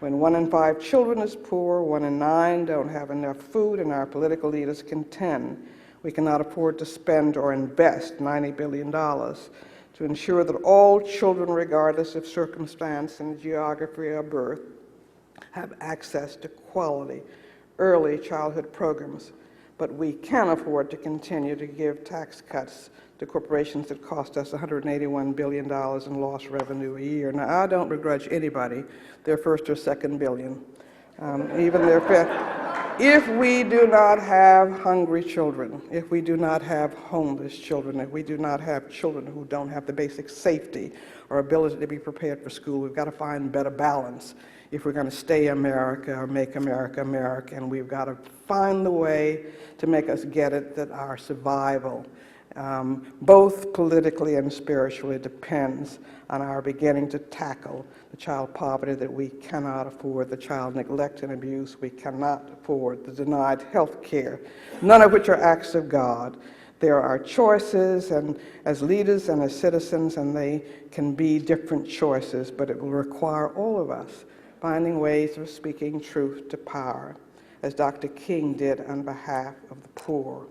S4: when 1 in 5 children is poor, 1 in 9 don't have enough food, and our political leaders contend we cannot afford to spend or invest $90 billion to ensure that all children, regardless of circumstance and geography of birth, have access to quality early childhood programs. But we can afford to continue to give tax cuts to corporations that cost us $181 billion in lost revenue a year. Now, I don't begrudge anybody their first or second billion, even their fifth. If we do not have hungry children, if we do not have homeless children, if we do not have children who don't have the basic safety or ability to be prepared for school, we've got to find better balance if we're going to stay America or make America American. We've got to find the way to make us get it that our survival, both politically and spiritually, depends on our beginning to tackle the child poverty that we cannot afford, the child neglect and abuse we cannot afford, the denied health care, none of which are acts of God. There are choices, and as leaders and as citizens, and they can be different choices, but it will require all of us finding ways of speaking truth to power, as Dr. King did on behalf of the poor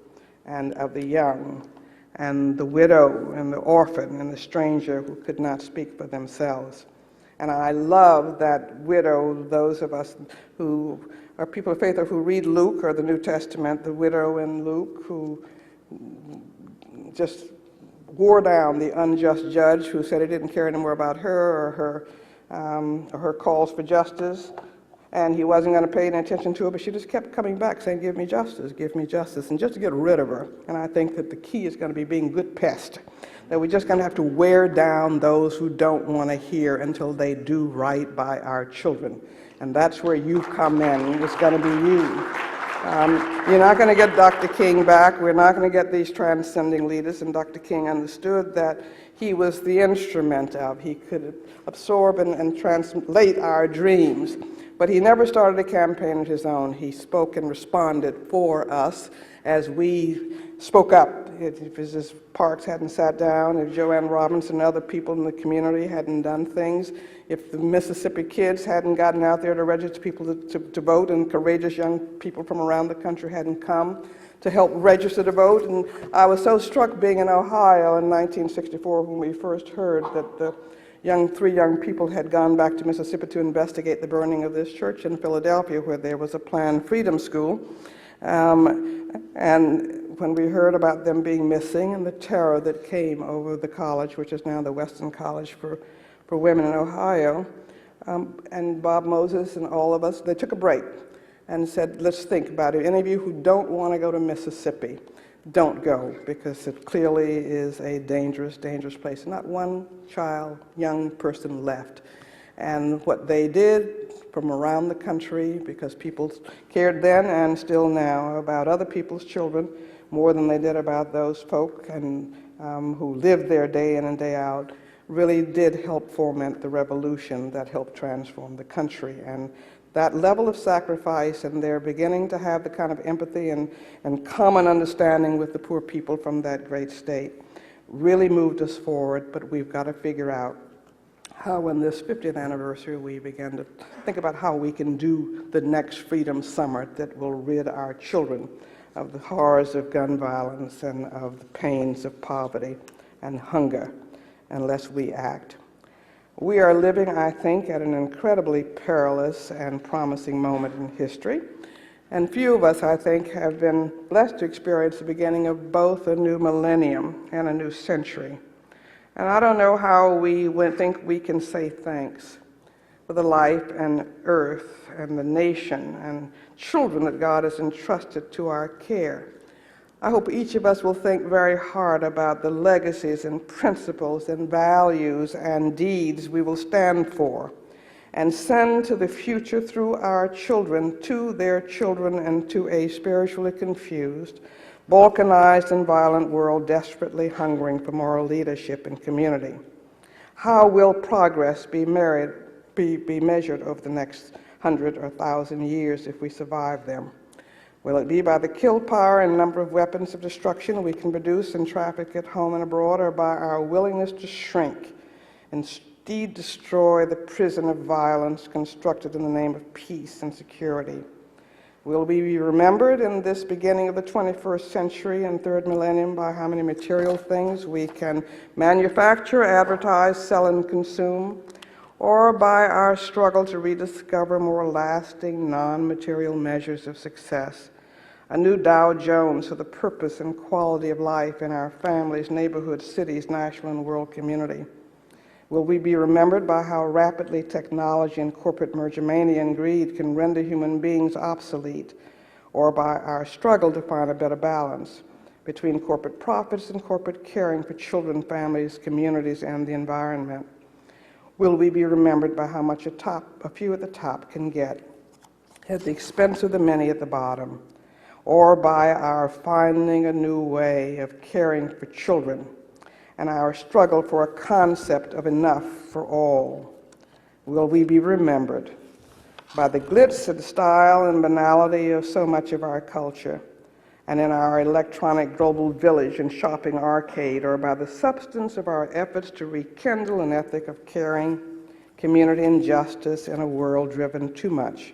S4: and of the young, and the widow and the orphan and the stranger who could not speak for themselves. And I love that widow, those of us who are people of faith or who read Luke or the New Testament, the widow in Luke who just wore down the unjust judge who said he didn't care anymore about her or her calls for justice, and he wasn't going to pay any attention to her, but she just kept coming back saying, give me justice, and just to get rid of her. And I think that the key is going to be being good pest, that we're just going to have to wear down those who don't want to hear until they do right by our children. And that's where you come in. It's going to be you. You're not going to get Dr. King back. We're not going to get these transcending leaders. And Dr. King understood that he was the instrument of, he could absorb and translate our dreams. But he never started a campaign of his own. He spoke and responded for us as we spoke up if Mrs. Parks hadn't sat down, if Joanne Robinson and other people in the community hadn't done things, if the Mississippi kids hadn't gotten out there to register people to vote, and courageous young people from around the country hadn't come to help register to vote. And I was so struck being in Ohio in 1964 when we first heard that the three young people had gone back to Mississippi to investigate the burning of this church in Philadelphia, where there was a planned freedom school. And when we heard about them being missing and the terror that came over the college, which is now the Western College for Women in Ohio, and Bob Moses and all of us, they took a break and said, let's think about it. Any of you who don't want to go to Mississippi, don't go, because it clearly is a dangerous, dangerous place. Not one young person left. And what they did from around the country, because people cared then and still now about other people's children more than they did about those folk and who lived there day in and day out, really did help foment the revolution that helped transform the country. And that level of sacrifice, and they're beginning to have the kind of empathy and common understanding with the poor people from that great state, really moved us forward. But we've got to figure out how, in this 50th anniversary, we begin to think about how we can do the next Freedom Summer that will rid our children of the horrors of gun violence and of the pains of poverty and hunger, unless we act. We are living, I think, at an incredibly perilous and promising moment in history. And few of us, I think, have been blessed to experience the beginning of both a new millennium and a new century. And I don't know how we think we can say thanks for the life and earth and the nation and children that God has entrusted to our care. I hope each of us will think very hard about the legacies and principles and values and deeds we will stand for and send to the future through our children, to their children, and to a spiritually confused, balkanized, and violent world desperately hungering for moral leadership and community. How will progress be measured over the next 100 or 1,000 years if we survive them? Will it be by the kill power and number of weapons of destruction we can produce and traffic at home and abroad, or by our willingness to shrink and indeed destroy the prison of violence constructed in the name of peace and security? Will we be remembered in this beginning of the 21st century and third millennium by how many material things we can manufacture, advertise, sell, and consume, or by our struggle to rediscover more lasting, non-material measures of success, a new Dow Jones for the purpose and quality of life in our families, neighborhoods, cities, national and world community? Will we be remembered by how rapidly technology and corporate mergermania and greed can render human beings obsolete, or by our struggle to find a better balance between corporate profits and corporate caring for children, families, communities, and the environment? Will we be remembered by how much a few at the top can get at the expense of the many at the bottom, or by our finding a new way of caring for children and our struggle for a concept of enough for all? Will we be remembered by the glitz and style and banality of so much of our culture, and in our electronic global village and shopping arcade, or by the substance of our efforts to rekindle an ethic of caring, community, and justice in a world driven too much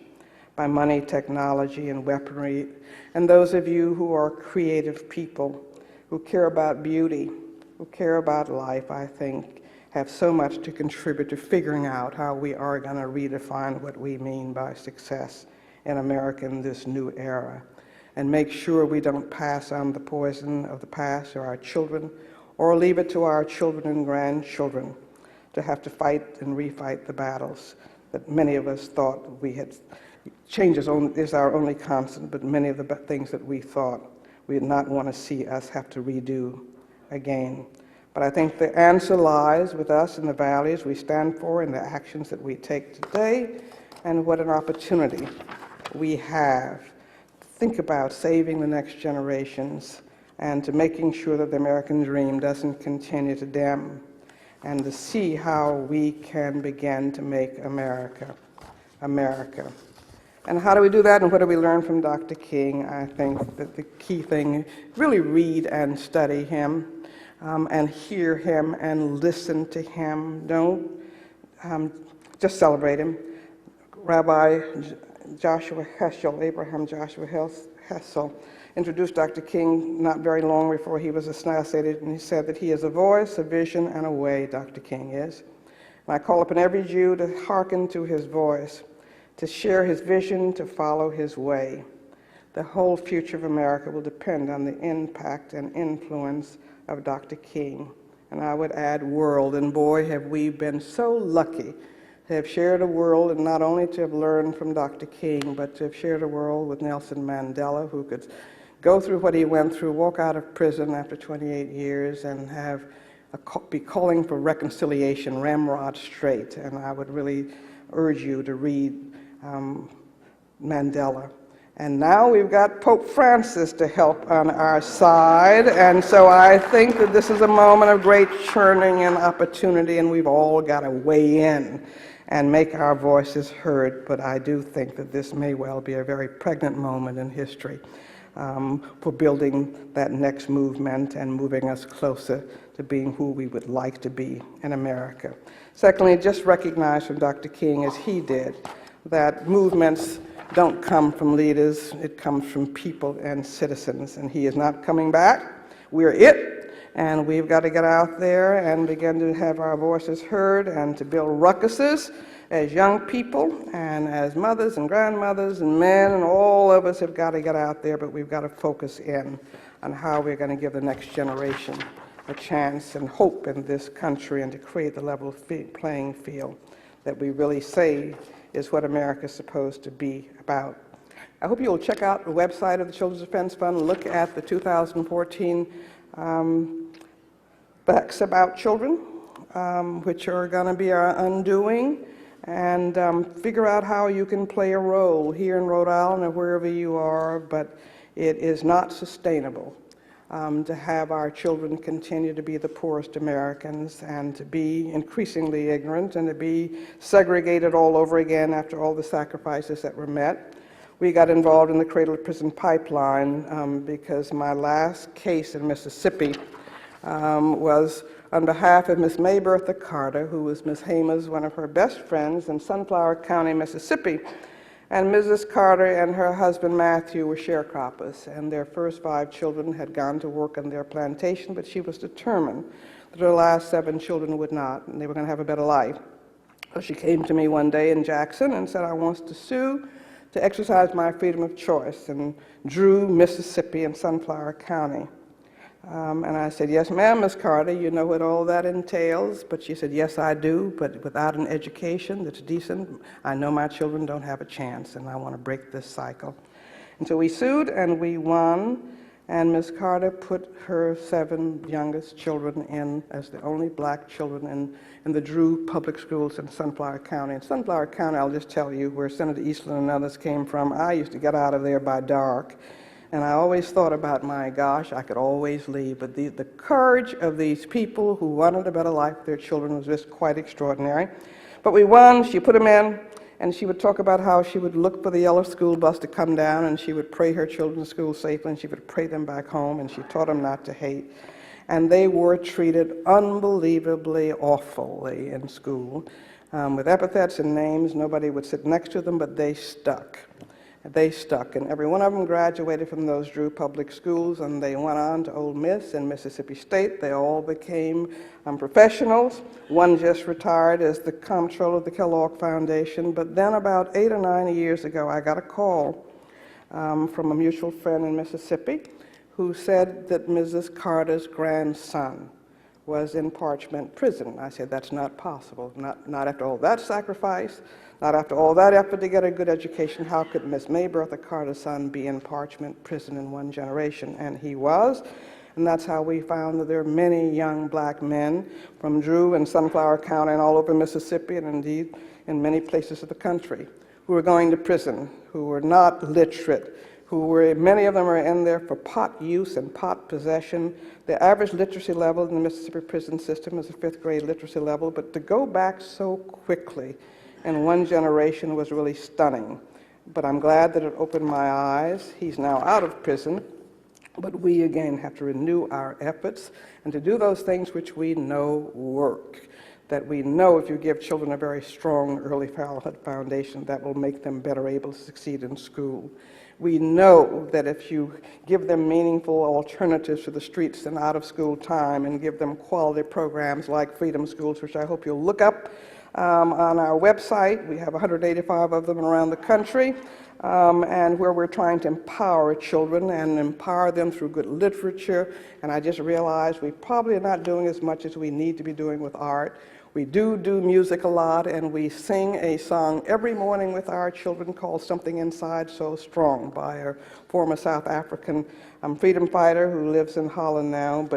S4: by money, technology, and weaponry? And those of you who are creative people, who care about beauty, who care about life, I think, have so much to contribute to figuring out how we are going to redefine what we mean by success in America in this new era, and make sure we don't pass on the poison of the past to our children, or leave it to our children and grandchildren to have to fight and refight the battles that many of us thought we had. Change is our only constant, but many of the things that we thought we did not want to see us have to redo again. But I think the answer lies with us in the values we stand for and the actions that we take today, and what an opportunity we have to think about saving the next generations and to making sure that the American dream doesn't continue to dim, and to see how we can begin to make America, America. And how do we do that, and what do we learn from Dr. King? I think that the key thing, really read and study him, and hear him and listen to him. Don't just celebrate him. Rabbi Joshua Heschel, Abraham Joshua Heschel, introduced Dr. King not very long before he was assassinated, and he said that he is a voice, a vision, and a way, Dr. King is. And I call upon every Jew to hearken to his voice, to share his vision, to follow his way. The whole future of America will depend on the impact and influence of Dr. King. And I would add world, and boy, have we been so lucky to have shared a world, and not only to have learned from Dr. King, but to have shared a world with Nelson Mandela, who could go through what he went through, walk out of prison after 28 years, and be calling for reconciliation, ramrod straight. And I would really urge you to read Mandela. And now we've got Pope Francis to help on our side, and so I think that this is a moment of great churning and opportunity, and we've all got to weigh in and make our voices heard. But I do think that this may well be a very pregnant moment in history for building that next movement and moving us closer to being who we would like to be in America. Secondly, just recognize from Dr. King, as he did, that movements don't come from leaders, it comes from people and citizens, and he is not coming back. We're it, and we've got to get out there and begin to have our voices heard and to build ruckuses as young people and as mothers and grandmothers and men, and all of us have got to get out there, but we've got to focus in on how we're going to give the next generation a chance and hope in this country, and to create the level playing field that we really say is what America's supposed to be about. I hope you'll check out the website of the Children's Defense Fund, look at the 2014 facts about children, which are going to be our undoing, and figure out how you can play a role here in Rhode Island or wherever you are. But it is not sustainable to have our children continue to be the poorest Americans, and to be increasingly ignorant, and to be segregated all over again after all the sacrifices that were met. We got involved in the cradle to prison pipeline because my last case in Mississippi was on behalf of Miss Maybertha Carter, who was Miss Hamer's, one of her best friends in Sunflower County, Mississippi. And Mrs. Carter and her husband Matthew were sharecroppers, and their first 5 children had gone to work on their plantation, but she was determined that her last 7 children would not, and they were going to have a better life. So she came to me one day in Jackson and said, I want to sue to exercise my freedom of choice in Drew, Mississippi, and Sunflower County. And I said, yes, ma'am, Miss Carter, you know what all that entails. But she said, yes, I do, but without an education that's decent, I know my children don't have a chance, and I want to break this cycle. And so we sued, and we won, and Miss Carter put her 7 youngest children in as the only black children in the Drew Public Schools in Sunflower County. In Sunflower County, I'll just tell you, where Senator Eastland and others came from, I used to get out of there by dark. And I always thought about, my gosh, I could always leave. But the courage of these people who wanted a better life for their children was just quite extraordinary. But we won. She put them in, and she would talk about how she would look for the yellow school bus to come down, and she would pray her children to school safely, and she would pray them back home, and she taught them not to hate. And they were treated unbelievably awfully in school, with epithets and names. Nobody would sit next to them, but they stuck. They stuck, and every one of them graduated from those Drew public schools, and they went on to Ole Miss and Mississippi State. They all became professionals. One just retired as the comptroller of the Kellogg Foundation. But then about 8 or 9 years ago, I got a call from a mutual friend in Mississippi who said that Mrs. Carter's grandson was in Parchment Prison. I said, that's not possible. Not after all that sacrifice. Not after all that effort to get a good education. How could Miss Maybertha Carter's son be in Parchment Prison in one generation? And he was, and that's how we found that there are many young black men from Drew and Sunflower County and all over Mississippi, and indeed in many places of the country, who were going to prison, who were not literate, many of them are in there for pot use and pot possession. The average literacy level in the Mississippi prison system is a 5th grade literacy level, but to go back so quickly in one generation was really stunning. but I'm glad that it opened my eyes. He's now out of prison, but we again have to renew our efforts and to do those things which we know work, that we know if you give children a very strong early childhood foundation, that will make them better able to succeed in school. We know that if you give them meaningful alternatives to the streets and out of school time and give them quality programs like Freedom Schools, which I hope you'll look up on our website. We have 185 of them around the country, and where we're trying to empower children and empower them through good literature. And I just realized we probably are not doing as much as we need to be doing with art. We do music a lot, and we sing a song every morning with our children called Something Inside So Strong by a former South African freedom fighter who lives in Holland now.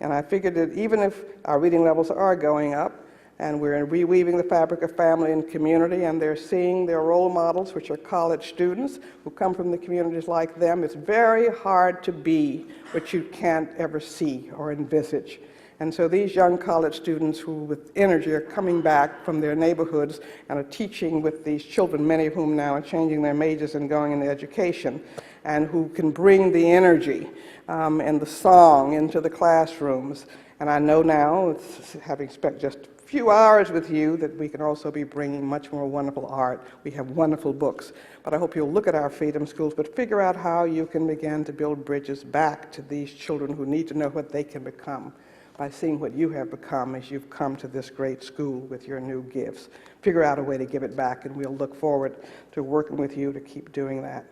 S4: And I figured that even if our reading levels are going up, and we're reweaving the fabric of family and community, and they're seeing their role models, which are college students who come from the communities like them, it's very hard to be what you can't ever see or envisage. And so these young college students who with energy are coming back from their neighborhoods and are teaching with these children, many of whom now are changing their majors and going into education, and who can bring the energy and the song into the classrooms. And I know now, having spent just a few hours with you, that we can also be bringing much more wonderful art. We have wonderful books. But I hope you'll look at our Freedom Schools, but figure out how you can begin to build bridges back to these children who need to know what they can become by seeing what you have become as you've come to this great school with your new gifts. Figure out a way to give it back, and we'll look forward to working with you to keep doing that.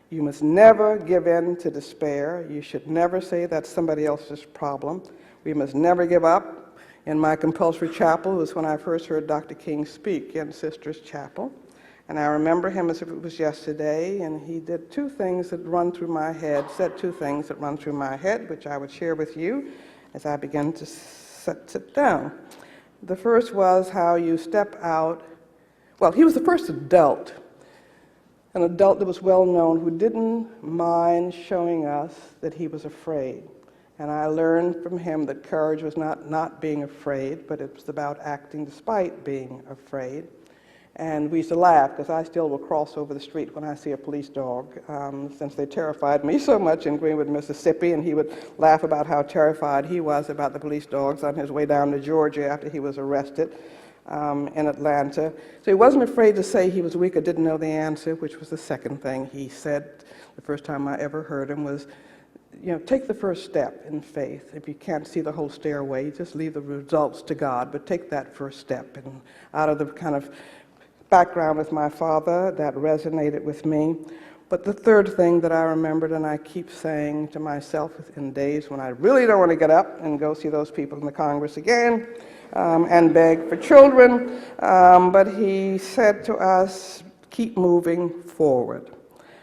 S4: You must never give in to despair. You should never say that's somebody else's problem. We must never give up. In my compulsory chapel was when I first heard Dr. King speak in Sisters Chapel. And I remember him as if it was yesterday, and he did two things that run through my head, said two things that run through my head, which I would share with you as I began to sit down. The first was how you step out. Well, he was the first adult, an adult that was well known who didn't mind showing us that he was afraid. And I learned from him that courage was not being afraid, but it was about acting despite being afraid. And we used to laugh, because I still will cross over the street when I see a police dog, since they terrified me so much in Greenwood, Mississippi, and he would laugh about how terrified he was about the police dogs on his way down to Georgia after he was arrested in Atlanta. So he wasn't afraid to say he was weak or didn't know the answer, which was the second thing he said the first time I ever heard him was, take the first step in faith. If you can't see the whole stairway, just leave the results to God, but take that first step. And out of the kind of background with my father, that resonated with me. But the third thing that I remembered, and I keep saying to myself in days when I really don't want to get up and go see those people in the Congress again and beg for children, but he said to us, keep moving forward,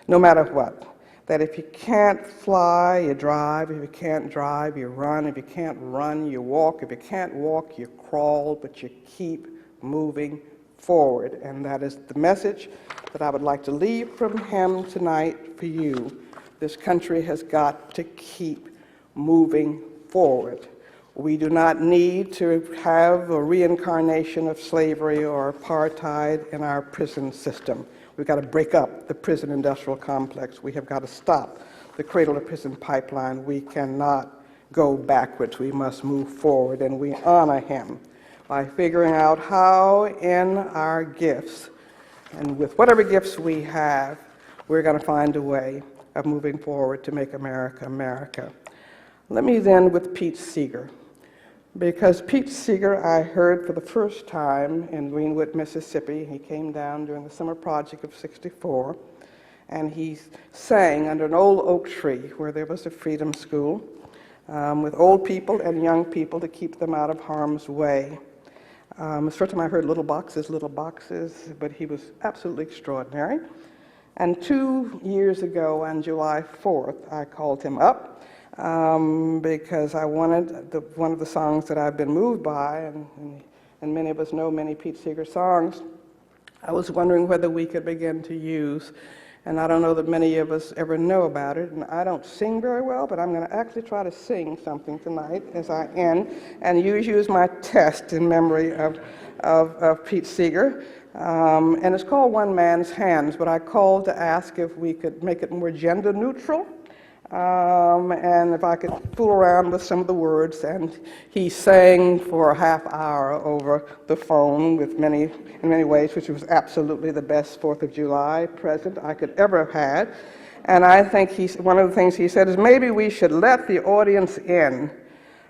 S4: no matter what. That if you can't fly, you drive. If you can't drive, you run. If you can't run, you walk. If you can't walk, you crawl, but you keep moving forward. And that is the message that I would like to leave from him tonight for you. This country has got to keep moving forward. We do not need to have a reincarnation of slavery or apartheid in our prison system. We've got to break up the prison industrial complex. We have got to stop the cradle-to-prison pipeline. We cannot go backwards. We must move forward, and we honor him by figuring out how in our gifts, and with whatever gifts we have, we're going to find a way of moving forward to make America, America. Let me end with Pete Seeger, because Pete Seeger I heard for the first time in Greenwood, Mississippi. He came down during the summer project of '64, and he sang under an old oak tree where there was a freedom school with old people and young people to keep them out of harm's way. The first time I heard little boxes, but he was absolutely extraordinary. And 2 years ago, on July 4th, I called him up because I wanted one of the songs that I've been moved by, and many of us know many Pete Seeger songs. I was wondering whether we could begin to use, and I don't know that many of us ever know about it, and I don't sing very well, but I'm going to actually try to sing something tonight as I end, and use my test in memory of Pete Seeger. And it's called One Man's Hands, but I called to ask if we could make it more gender neutral, and if I could fool around with some of the words. And he sang for a half hour over the phone in many ways, which was absolutely the best 4th of July present I could ever have had. And I think one of the things he said is maybe we should let the audience in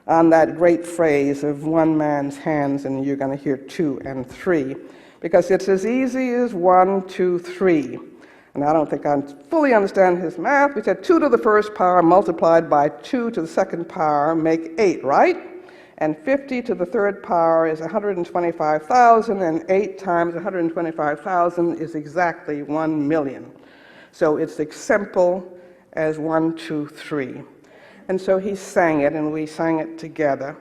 S4: on that great phrase of one man's hands, and you're going to hear 2 and 3, because it's as easy as 1, 2, 3. And I don't think I fully understand his math. We said 2 to the first power multiplied by 2 to the second power make 8, right? And 50 to the third power is 125,000, and 8 times 125,000 is exactly 1 million. So it's as simple as 1, 2, 3. And so he sang it, and we sang it together.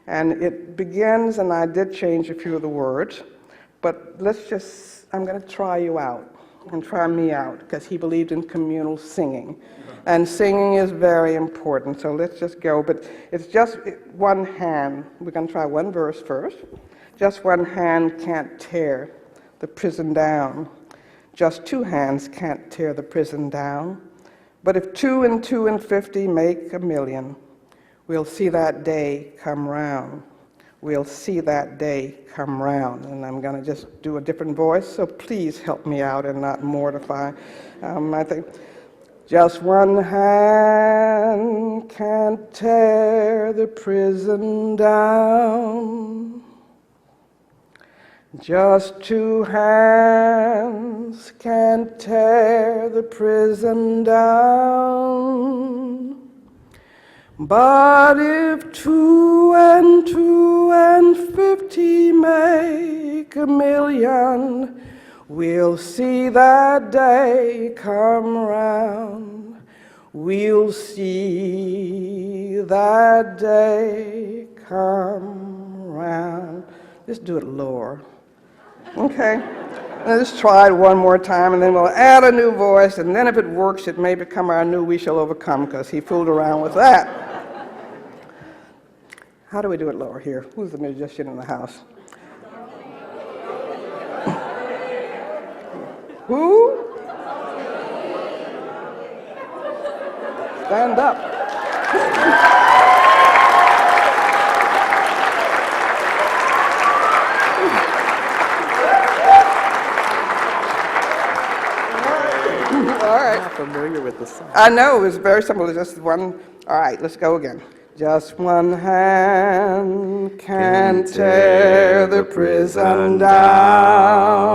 S4: And it begins, and I did change a few of the words, but I'm going to try you out. And try me out, because he believed in communal singing. And singing is very important, so let's just go. But it's just one hand. We're going to try one verse first. Just one hand can't tear the prison down. Just 2 hands can't tear the prison down. But if 2 and 2 and 50 make 1,000,000, we'll see that day come round. We'll see that day come round. And I'm going to just do a different voice, so please help me out and not mortify. I think just one hand can't tear the prison down. Just 2 hands can't tear the prison down. But if 2 and 2 and 50 make 1,000,000, we'll see that day come round. We'll see that day come round. Let's do it lower. Okay? Let's try it one more time, and then we'll add a new voice, and then if it works, it may become our new We Shall Overcome, because he fooled around with that. How do we do it lower here? Who's the musician in the house? Who? Stand up. All right.
S3: I'm familiar with the song.
S4: I know, it's very simple. It's just one. All right, let's go again. Just one hand can tear the prison down.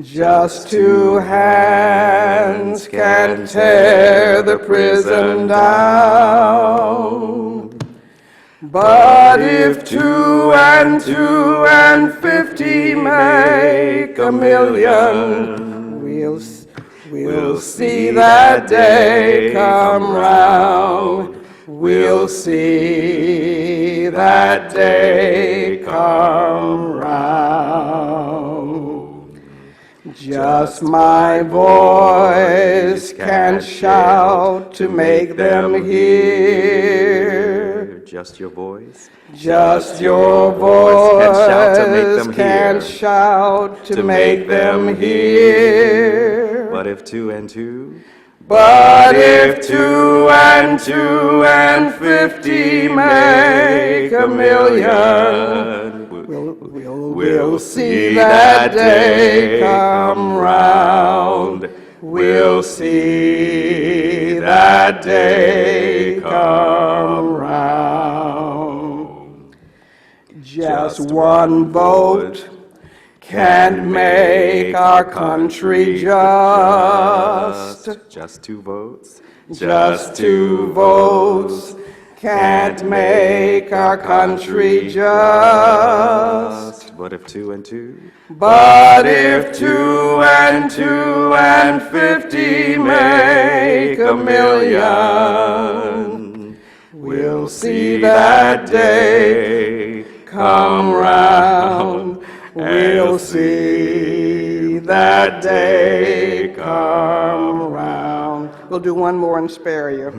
S4: Just 2 hands can tear the prison down. But if 2 and 2 and 50 make 1,000,000, we'll see that day come round. We'll see that day come round. Just my voice can shout to make them hear.
S3: Just your voice.
S4: Just your voice can shout to make them hear.
S3: But if 2 and 2,
S4: But if 2 and 2 and 50 make 1,000,000, we'll see that day come round. We'll see that day come round. Just one vote can't make our country just.
S3: Just 2 votes.
S4: Just 2 votes can't make our country just.
S3: But if 2 and 2,
S4: But if 2 and 2 and 50 make 1,000,000, we'll see that day come round. We'll see that day come round. We'll do one more and spare you.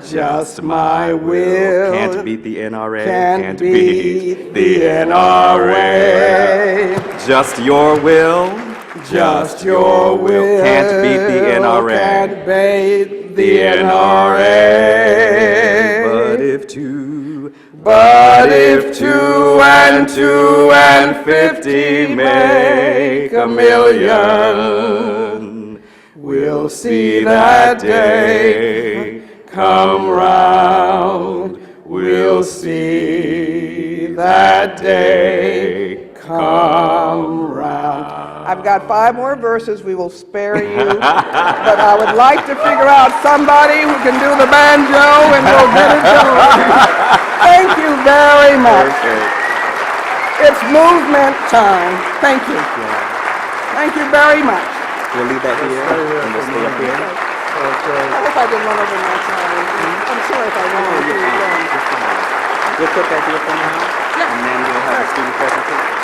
S4: just my will.
S5: Can't beat the NRA.
S4: Can't beat the NRA.
S5: Just your will.
S4: Just your will.
S5: Can't beat the NRA.
S4: Can't beat the NRA.
S5: But if two and 50 make a million, we'll see that day come round. We'll see that day come round. I've got 5 more verses. We will spare you. But I would like to figure out somebody who can do the banjo, and we'll get it going. Thank you very much. It's movement time. Thank you. Thank you very much. We'll leave that here, and we'll stay up here.
S4: I hope I didn't run over my time. I'm sorry if I ran over too long.
S5: We'll put that here for now, and then we'll have a student presentation.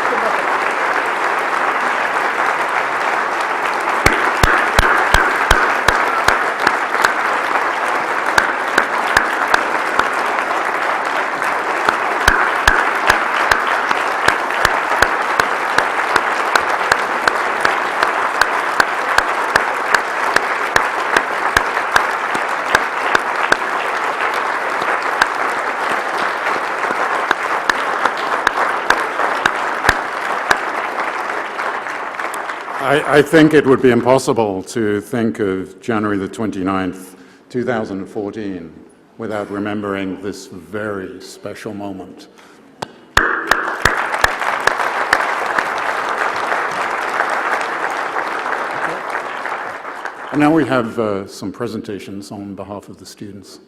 S1: I think it would be impossible to think of January the 29th, 2014, without remembering this very special moment. And now we have some presentations on behalf of the students.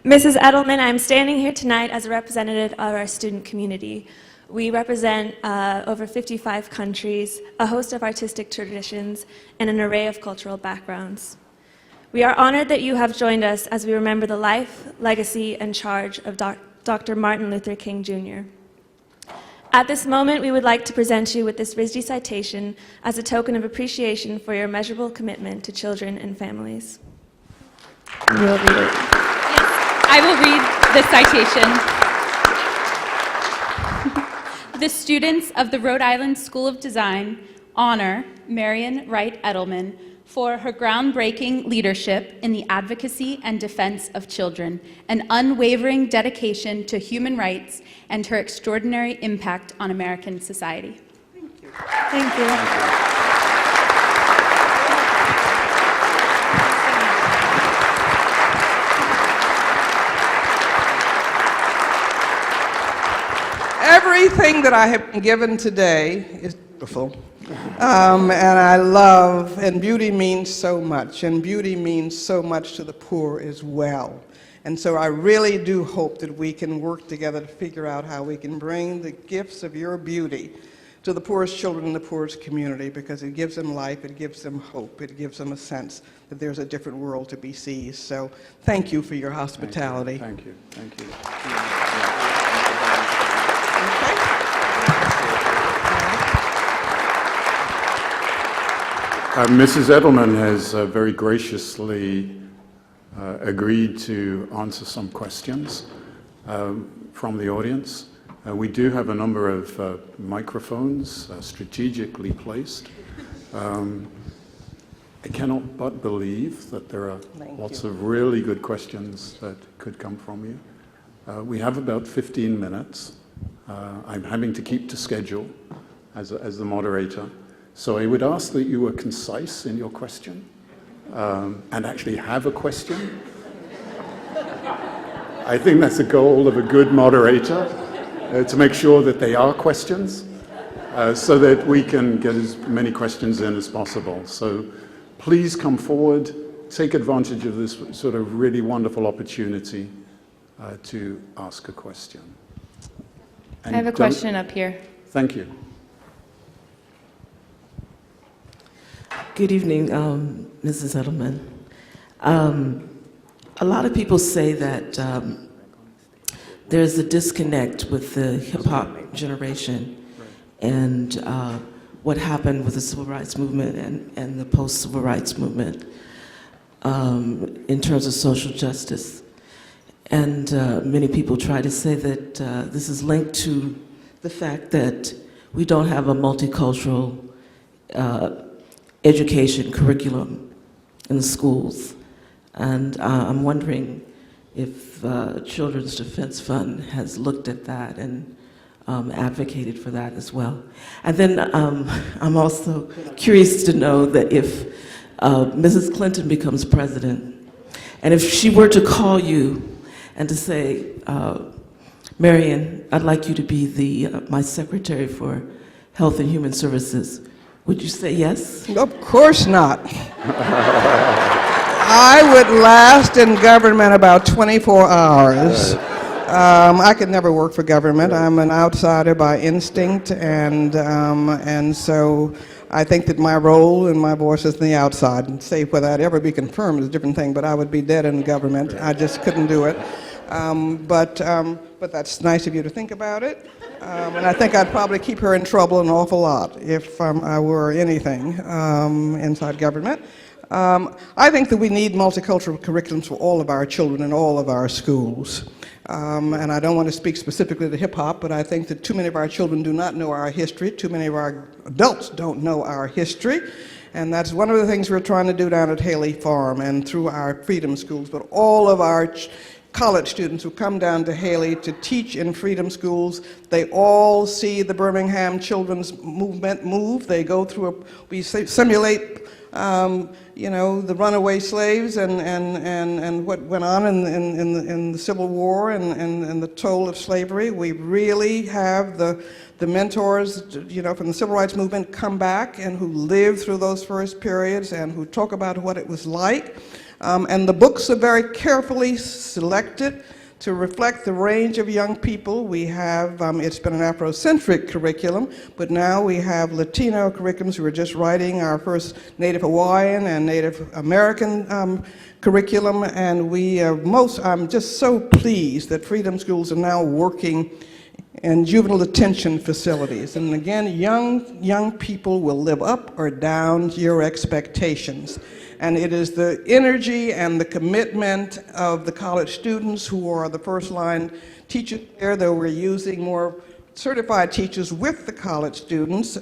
S6: Mrs. Edelman, I'm standing here tonight as a representative of our student community. We represent over 55 countries, a host of artistic traditions, and an array of cultural backgrounds. We are honored that you have joined us as we remember the life, legacy, and charge of Dr. Martin Luther King, Jr. At this moment, we would like to present you with this RISD citation as a token of appreciation for your immeasurable commitment to children and families. You will read it.
S7: I will read the citation. The students of the Rhode Island School of Design honor Marian Wright Edelman for her groundbreaking leadership in the advocacy and defense of children, an unwavering dedication to human rights, and her extraordinary impact on American society.
S6: Thank you. Thank you.
S4: Everything that I have been given today is beautiful. And I love, and beauty means so much, and beauty means so much to the poor as well. And so I really do hope that we can work together to figure out how we can bring the gifts of your beauty to the poorest children in the poorest community, because it gives them life, it gives them hope, it gives them a sense that there's a different world to be seized. So thank you for your hospitality.
S1: Thank you. Thank you. Mrs. Edelman has very graciously agreed to answer some questions from the audience. We do have a number of microphones strategically placed. I cannot but believe that there are lots of really good questions that could come from you. We have about 15 minutes. I'm having to keep to schedule as the moderator. So I would ask that you were concise in your question and actually have a question. I think that's the goal of a good moderator, to make sure that they are questions so that we can get as many questions in as possible. So please come forward, take advantage of this sort of really wonderful opportunity to ask a question. And
S7: I have a question up here.
S1: Thank you.
S8: Good evening, Mrs. Edelman. A lot of people say that there's a disconnect with the hip-hop generation, and what happened with the civil rights movement and the post-civil rights movement in terms of social justice. And many people try to say that this is linked to the fact that we don't have a multicultural education curriculum in the schools. And I'm wondering if Children's Defense Fund has looked at that and advocated for that as well. And then I'm also curious to know that if Mrs. Clinton becomes president, and if she were to call you and to say, Marian, I'd like you to be my secretary for Health and Human Services, would you say yes?
S4: Of course not. I would last in government about 24 hours. I could never work for government. I'm an outsider by instinct, and so I think that my role and my voice is on the outside. And say whether I'd ever be confirmed is a different thing, but I would be dead in government. I just couldn't do it. But that's nice of you to think about it. And I think I'd probably keep her in trouble an awful lot if I were anything inside government. I think that we need multicultural curriculums for all of our children in all of our schools. And I don't want to speak specifically to hip-hop, but I think that too many of our children do not know our history. Too many of our adults don't know our history. And that's one of the things we're trying to do down at Haley Farm and through our freedom schools. But all of our college students who come down to Haley to teach in freedom schools, they all see the Birmingham Children's Movement move. They go through we simulate the runaway slaves and what went on in the Civil War and the toll of slavery. We really have the mentors, from the Civil Rights Movement come back and who lived through those first periods and who talk about what it was like. And the books are very carefully selected to reflect the range of young people. We have, it's been an Afrocentric curriculum, but now we have Latino curriculums. We're just writing our first Native Hawaiian and Native American curriculum, and I'm just so pleased that freedom schools are now working in juvenile detention facilities. And again, young people will live up or down to your expectations. And it is the energy and the commitment of the college students who are the first line teachers there, though we're using more certified teachers with the college students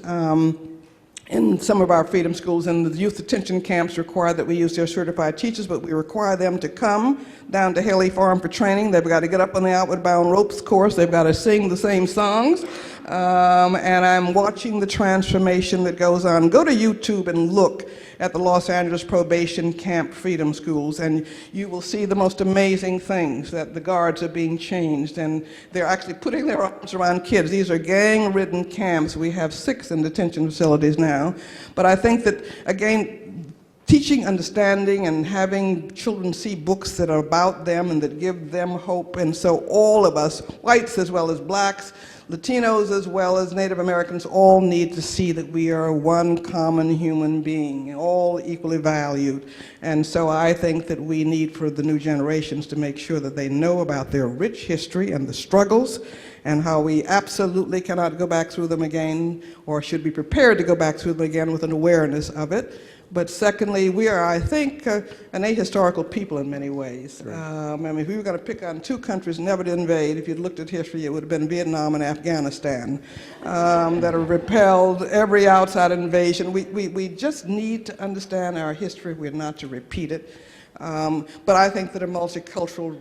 S4: in some of our freedom schools, and the youth detention camps require that we use their certified teachers, but we require them to come down to Haley Farm for training. They've got to get up on the Outward Bound Ropes course. They've got to sing the same songs. And I'm watching the transformation that goes on. Go to YouTube and look at the Los Angeles Probation Camp Freedom Schools, and you will see the most amazing things, that the guards are being changed, and they're actually putting their arms around kids. These are gang-ridden camps. We have 6 in detention facilities now. But I think that, again, teaching understanding and having children see books that are about them and that give them hope, and so all of us, whites as well as blacks, Latinos as well as Native Americans, all need to see that we are one common human being, all equally valued. And so I think that we need for the new generations to make sure that they know about their rich history and the struggles and how we absolutely cannot go back through them again, or should be prepared to go back through them again with an awareness of it. But secondly, we are, I think, an ahistorical people in many ways. Right. I mean, if we were going to pick on 2 countries never to invade, if you'd looked at history, it would have been Vietnam and Afghanistan that have repelled every outside invasion. We just need to understand our history. We're not to repeat it. But I think that a multicultural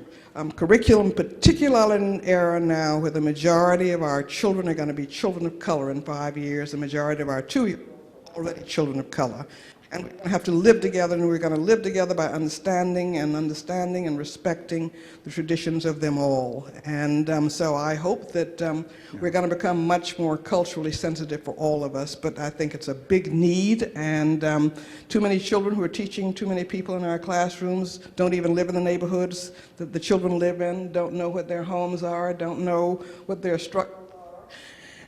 S4: curriculum, particularly in an era now where the majority of our children are going to be children of color in 5 years, the majority of our 2-year-olds are already children of color. And we're going to have to live together, and we're going to live together by understanding and respecting the traditions of them all. And so I hope that we're going to become much more culturally sensitive for all of us, but I think it's a big need, and too many children who are teaching too many people in our classrooms don't even live in the neighborhoods that the children live in, don't know what their homes are, don't know what their structures are.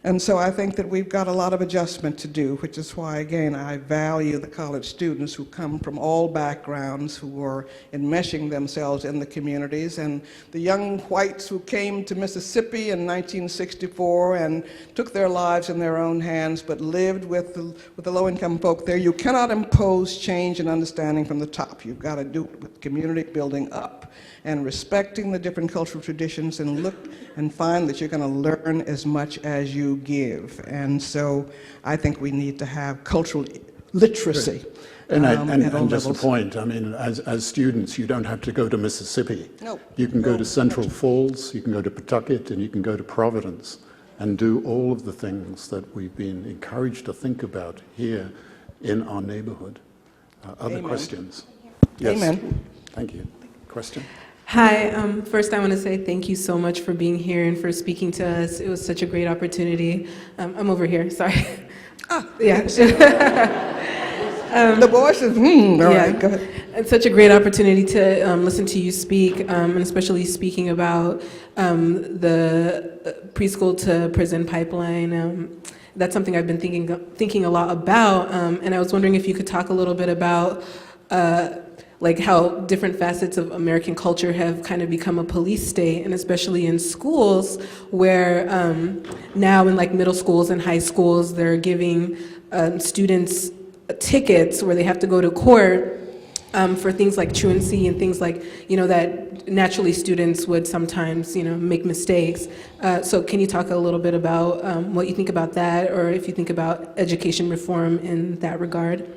S4: And so I think that we've got a lot of adjustment to do, which is why, again, I value the college students who come from all backgrounds, who are enmeshing themselves in the communities, and the young whites who came to Mississippi in 1964 and took their lives in their own hands, but lived with the low-income folk there. You cannot impose change and understanding from the top. You've got to do it with community building up and respecting the different cultural traditions, and look and find that you're going to learn as much as you give. And so I think we need to have cultural literacy.
S1: And
S4: at all
S1: just a
S4: levels.
S1: point, I mean, as students, you don't have to go to Mississippi.
S4: No.
S1: You can go to Central Falls, you can go to Pawtucket, and you can go to Providence and do all of the things that we've been encouraged to think about here in our neighborhood. Other
S4: Amen.
S1: questions? Yes.
S4: Amen.
S1: Thank you. Question?
S9: Hi, first I want to say thank you so much for being here and for speaking to us. It was such a great opportunity. I'm over here, sorry. Yeah.
S4: The voice is, all
S9: Yeah.
S4: right, go ahead.
S9: It's such a great opportunity to listen to you speak, and especially speaking about the preschool to prison pipeline. That's something I've been thinking a lot about, and I was wondering if you could talk a little bit about like how different facets of American culture have kind of become a police state, and especially in schools where now in like middle schools and high schools, they're giving students tickets where they have to go to court for things like truancy and things like, that naturally students would sometimes, make mistakes. So can you talk a little bit about what you think about that, or if you think about education reform in that regard?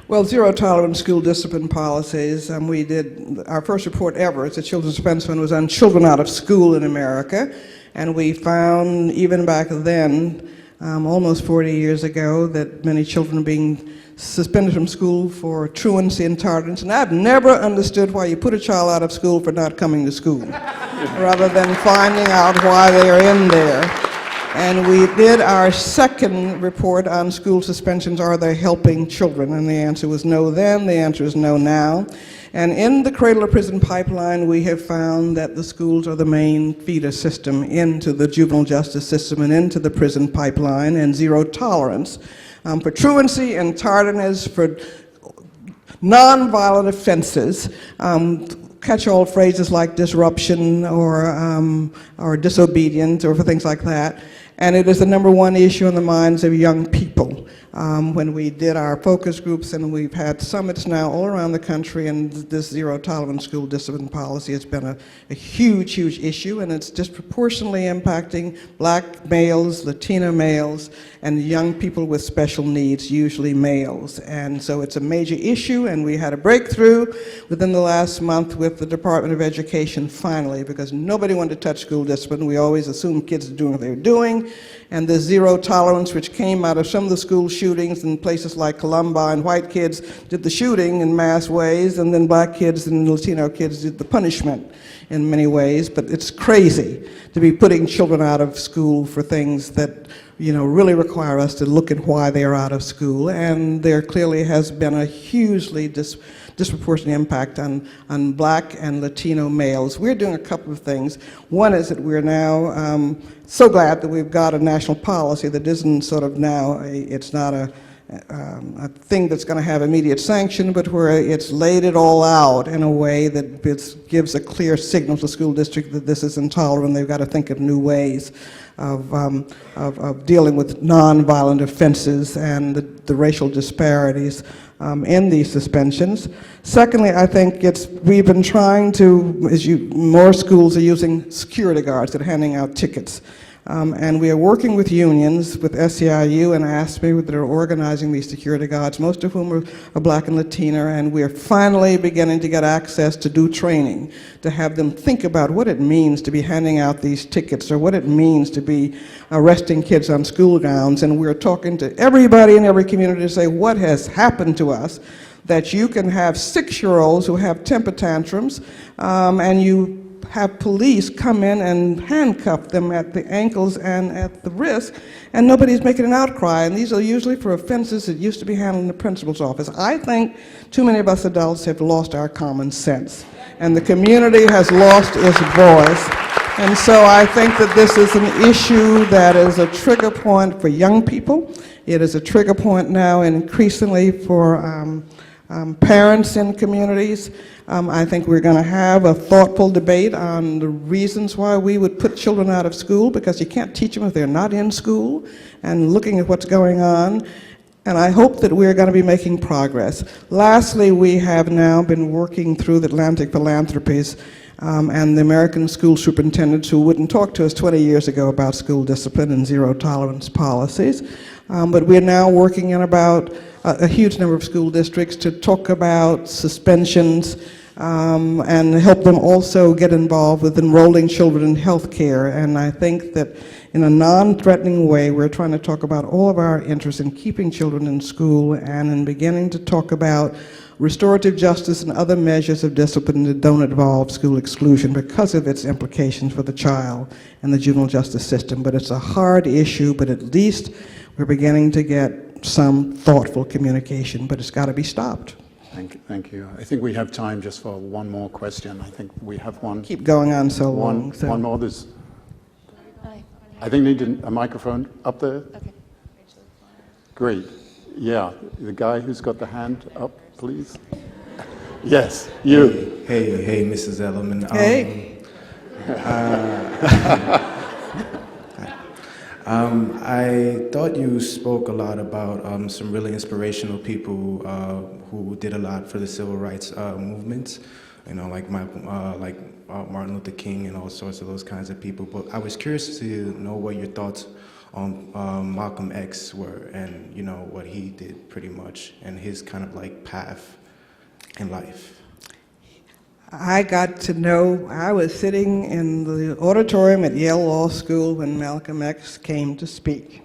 S4: Well, zero tolerance school discipline policies. We did our first report ever as a Children's Defense Fund was on children out of school in America, and we found even back then, almost 40 years ago, that many children are being suspended from school for truancy and tardiness. And I've never understood why you put a child out of school for not coming to school, rather than finding out why they are in there. And we did our second report on school suspensions, are they helping children? And the answer was no then, the answer is no now. And in the cradle to prison pipeline, we have found that the schools are the main feeder system into the juvenile justice system and into the prison pipeline, and zero tolerance for truancy and tardiness, for nonviolent offenses. Catch-all phrases like disruption or disobedience, or for things like that. And it is the #1 issue in the minds of young people. When we did our focus groups, and we've had summits now all around the country, and this zero tolerance school discipline policy has been a huge, huge issue, and it's disproportionately impacting black males, Latino males, and young people with special needs, usually males. And so it's a major issue, and we had a breakthrough within the last month with the Department of Education, finally, because nobody wanted to touch school discipline. We always assumed kids are doing what they were doing, and the zero tolerance, which came out of some of the school shootings in places like Columbine. White kids did the shooting in mass ways, and then black kids and Latino kids did the punishment in many ways. But it's crazy to be putting children out of school for things that really require us to look at why they are out of school. And there clearly has been a hugely disproportionate impact on black and Latino males. We're doing a couple of things. One is that we're now so glad that we've got a national policy that isn't sort of now, it's not a thing that's going to have immediate sanction, but where it's laid it all out in a way that gives a clear signal to the school district that this is intolerant. They've got to think of new ways of dealing with nonviolent offenses and the racial disparities in these suspensions. Secondly, I think we've been trying to, more schools are using security guards that are handing out tickets. And we are working with unions, with SEIU and ASPE, that are organizing these security guards, most of whom are black and Latino, and we are finally beginning to get access to do training, to have them think about what it means to be handing out these tickets, or what it means to be arresting kids on school grounds. And we're talking to everybody in every community to say, what has happened to us that you can have 6-year-olds who have temper tantrums, and you have police come in and handcuff them at the ankles and at the wrist, and nobody's making an outcry. And these are usually for offenses that used to be handled in the principal's office. I think too many of us adults have lost our common sense, and the community has lost its voice. And so I think that this is an issue that is a trigger point for young people. It is a trigger point now increasingly for parents in communities. I think we're going to have a thoughtful debate on the reasons why we would put children out of school, because you can't teach them if they're not in school, and looking at what's going on. And I hope that we're going to be making progress. Lastly, we have now been working through the Atlantic Philanthropies and the American school superintendents who wouldn't talk to us 20 years ago about school discipline and zero tolerance policies. But we're now working in about a huge number of school districts to talk about suspensions and help them also get involved with enrolling children in health care. And I think that in a non-threatening way, we're trying to talk about all of our interests in keeping children in school and in beginning to talk about restorative justice and other measures of discipline that don't involve school exclusion because of its implications for the child and the juvenile justice system. But it's a hard issue, but at least we're beginning to get some thoughtful communication, but it's got to be stopped.
S1: Thank you. I think we have time just for one more question. I think we have one.
S4: Keep going on so long.
S1: One more. There's, I think need a microphone up there.
S6: Okay.
S1: Great. Yeah, the guy who's got the hand up, please. Yes, you.
S10: Hey, Mrs. Edelman.
S4: Hey.
S10: I thought you spoke a lot about some really inspirational people who did a lot for the civil rights movements, you know, like Martin Luther King and all sorts of those kinds of people. But I was curious to know what your thoughts on Malcolm X were, and you know what he did pretty much, and his kind of like path in life.
S4: I got to know, I was sitting in the auditorium at Yale Law School when Malcolm X came to speak.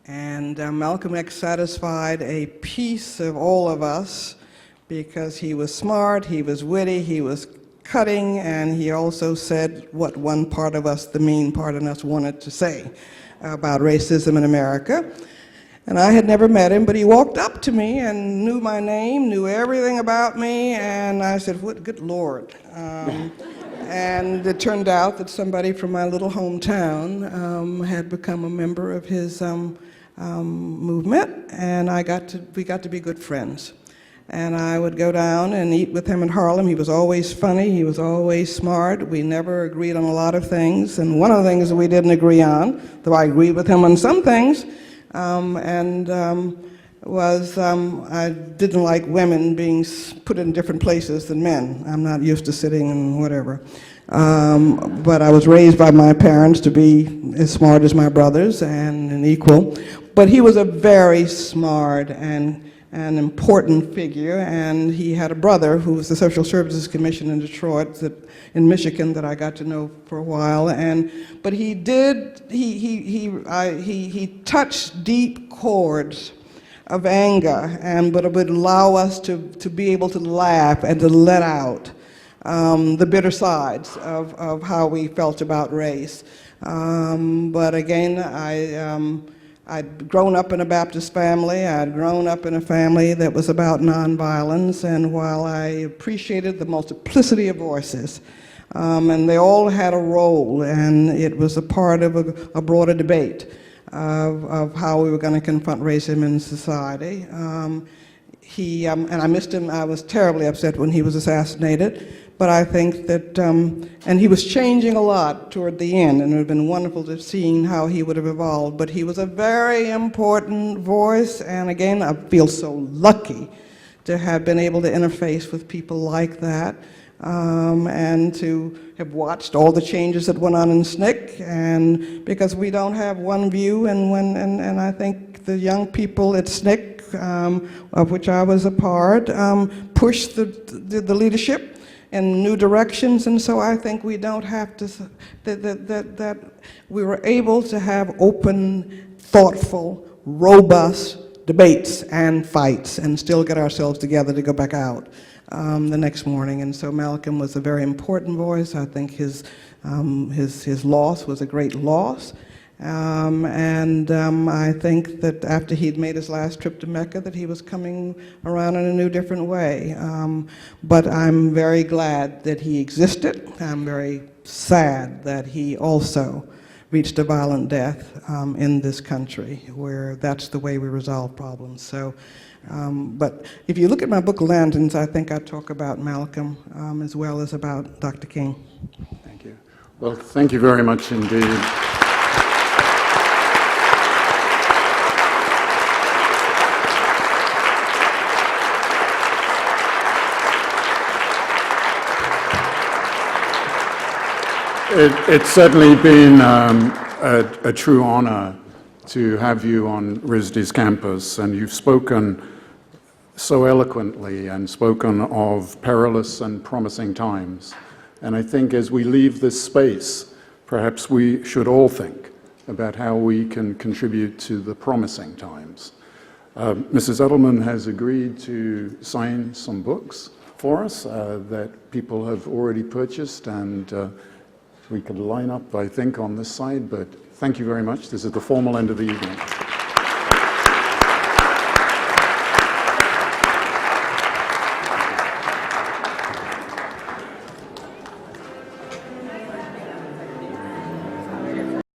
S4: And Malcolm X satisfied a piece of all of us because he was smart, he was witty, he was cutting, and he also said what one part of us, the mean part in us, wanted to say about racism in America. And I had never met him, but he walked up to me and knew my name, knew everything about me, and I said, "What, good Lord." And it turned out that somebody from my little hometown had become a member of his movement, and we got to be good friends. And I would go down and eat with him in Harlem. He was always funny, he was always smart. We never agreed on a lot of things, and one of the things that we didn't agree on, though I agreed with him on some things, I didn't like women being put in different places than men. I'm not used to sitting and whatever. But I was raised by my parents to be as smart as my brothers and an equal. But he was a very smart and an important figure, and he had a brother who was the Social Services Commission in Detroit, in Michigan, that I got to know for a while. But he touched deep chords of anger, but it would allow us to be able to laugh and to let out the bitter sides of how we felt about race. But again, I'd grown up in a Baptist family. I'd grown up in a family that was about nonviolence, and while I appreciated the multiplicity of voices, and they all had a role, and it was a part of a broader debate of how we were going to confront racism in society. And I missed him. I was terribly upset when he was assassinated. But I think that, and he was changing a lot toward the end, and it would have been wonderful to have seen how he would have evolved. But he was a very important voice, and again, I feel so lucky to have been able to interface with people like that, and to have watched all the changes that went on in SNCC, and because we don't have one view, and I think the young people at SNCC, of which I was a part, pushed the leadership in new directions, and so I think we don't have to, that we were able to have open, thoughtful, robust debates and fights and still get ourselves together to go back out the next morning. And so Malcolm was a very important voice. I think his loss was a great loss, I think that after he'd made his last trip to Mecca, that he was coming around in a new, different way. But I'm very glad that he existed. I'm very sad that he also reached a violent death in this country, where that's the way we resolve problems. So, but if you look at my book, Lanterns, I think I talk about Malcolm as well as about Dr. King.
S1: Thank you. Well, thank you very much indeed. It's certainly been a true honor to have you on RISD's campus, and you've spoken so eloquently and spoken of perilous and promising times. And I think as we leave this space, perhaps we should all think about how we can contribute to the promising times. Mrs. Edelman has agreed to sign some books for us that people have already purchased, and we could line up, I think, on this side, but thank you very much. This is the formal end of the evening.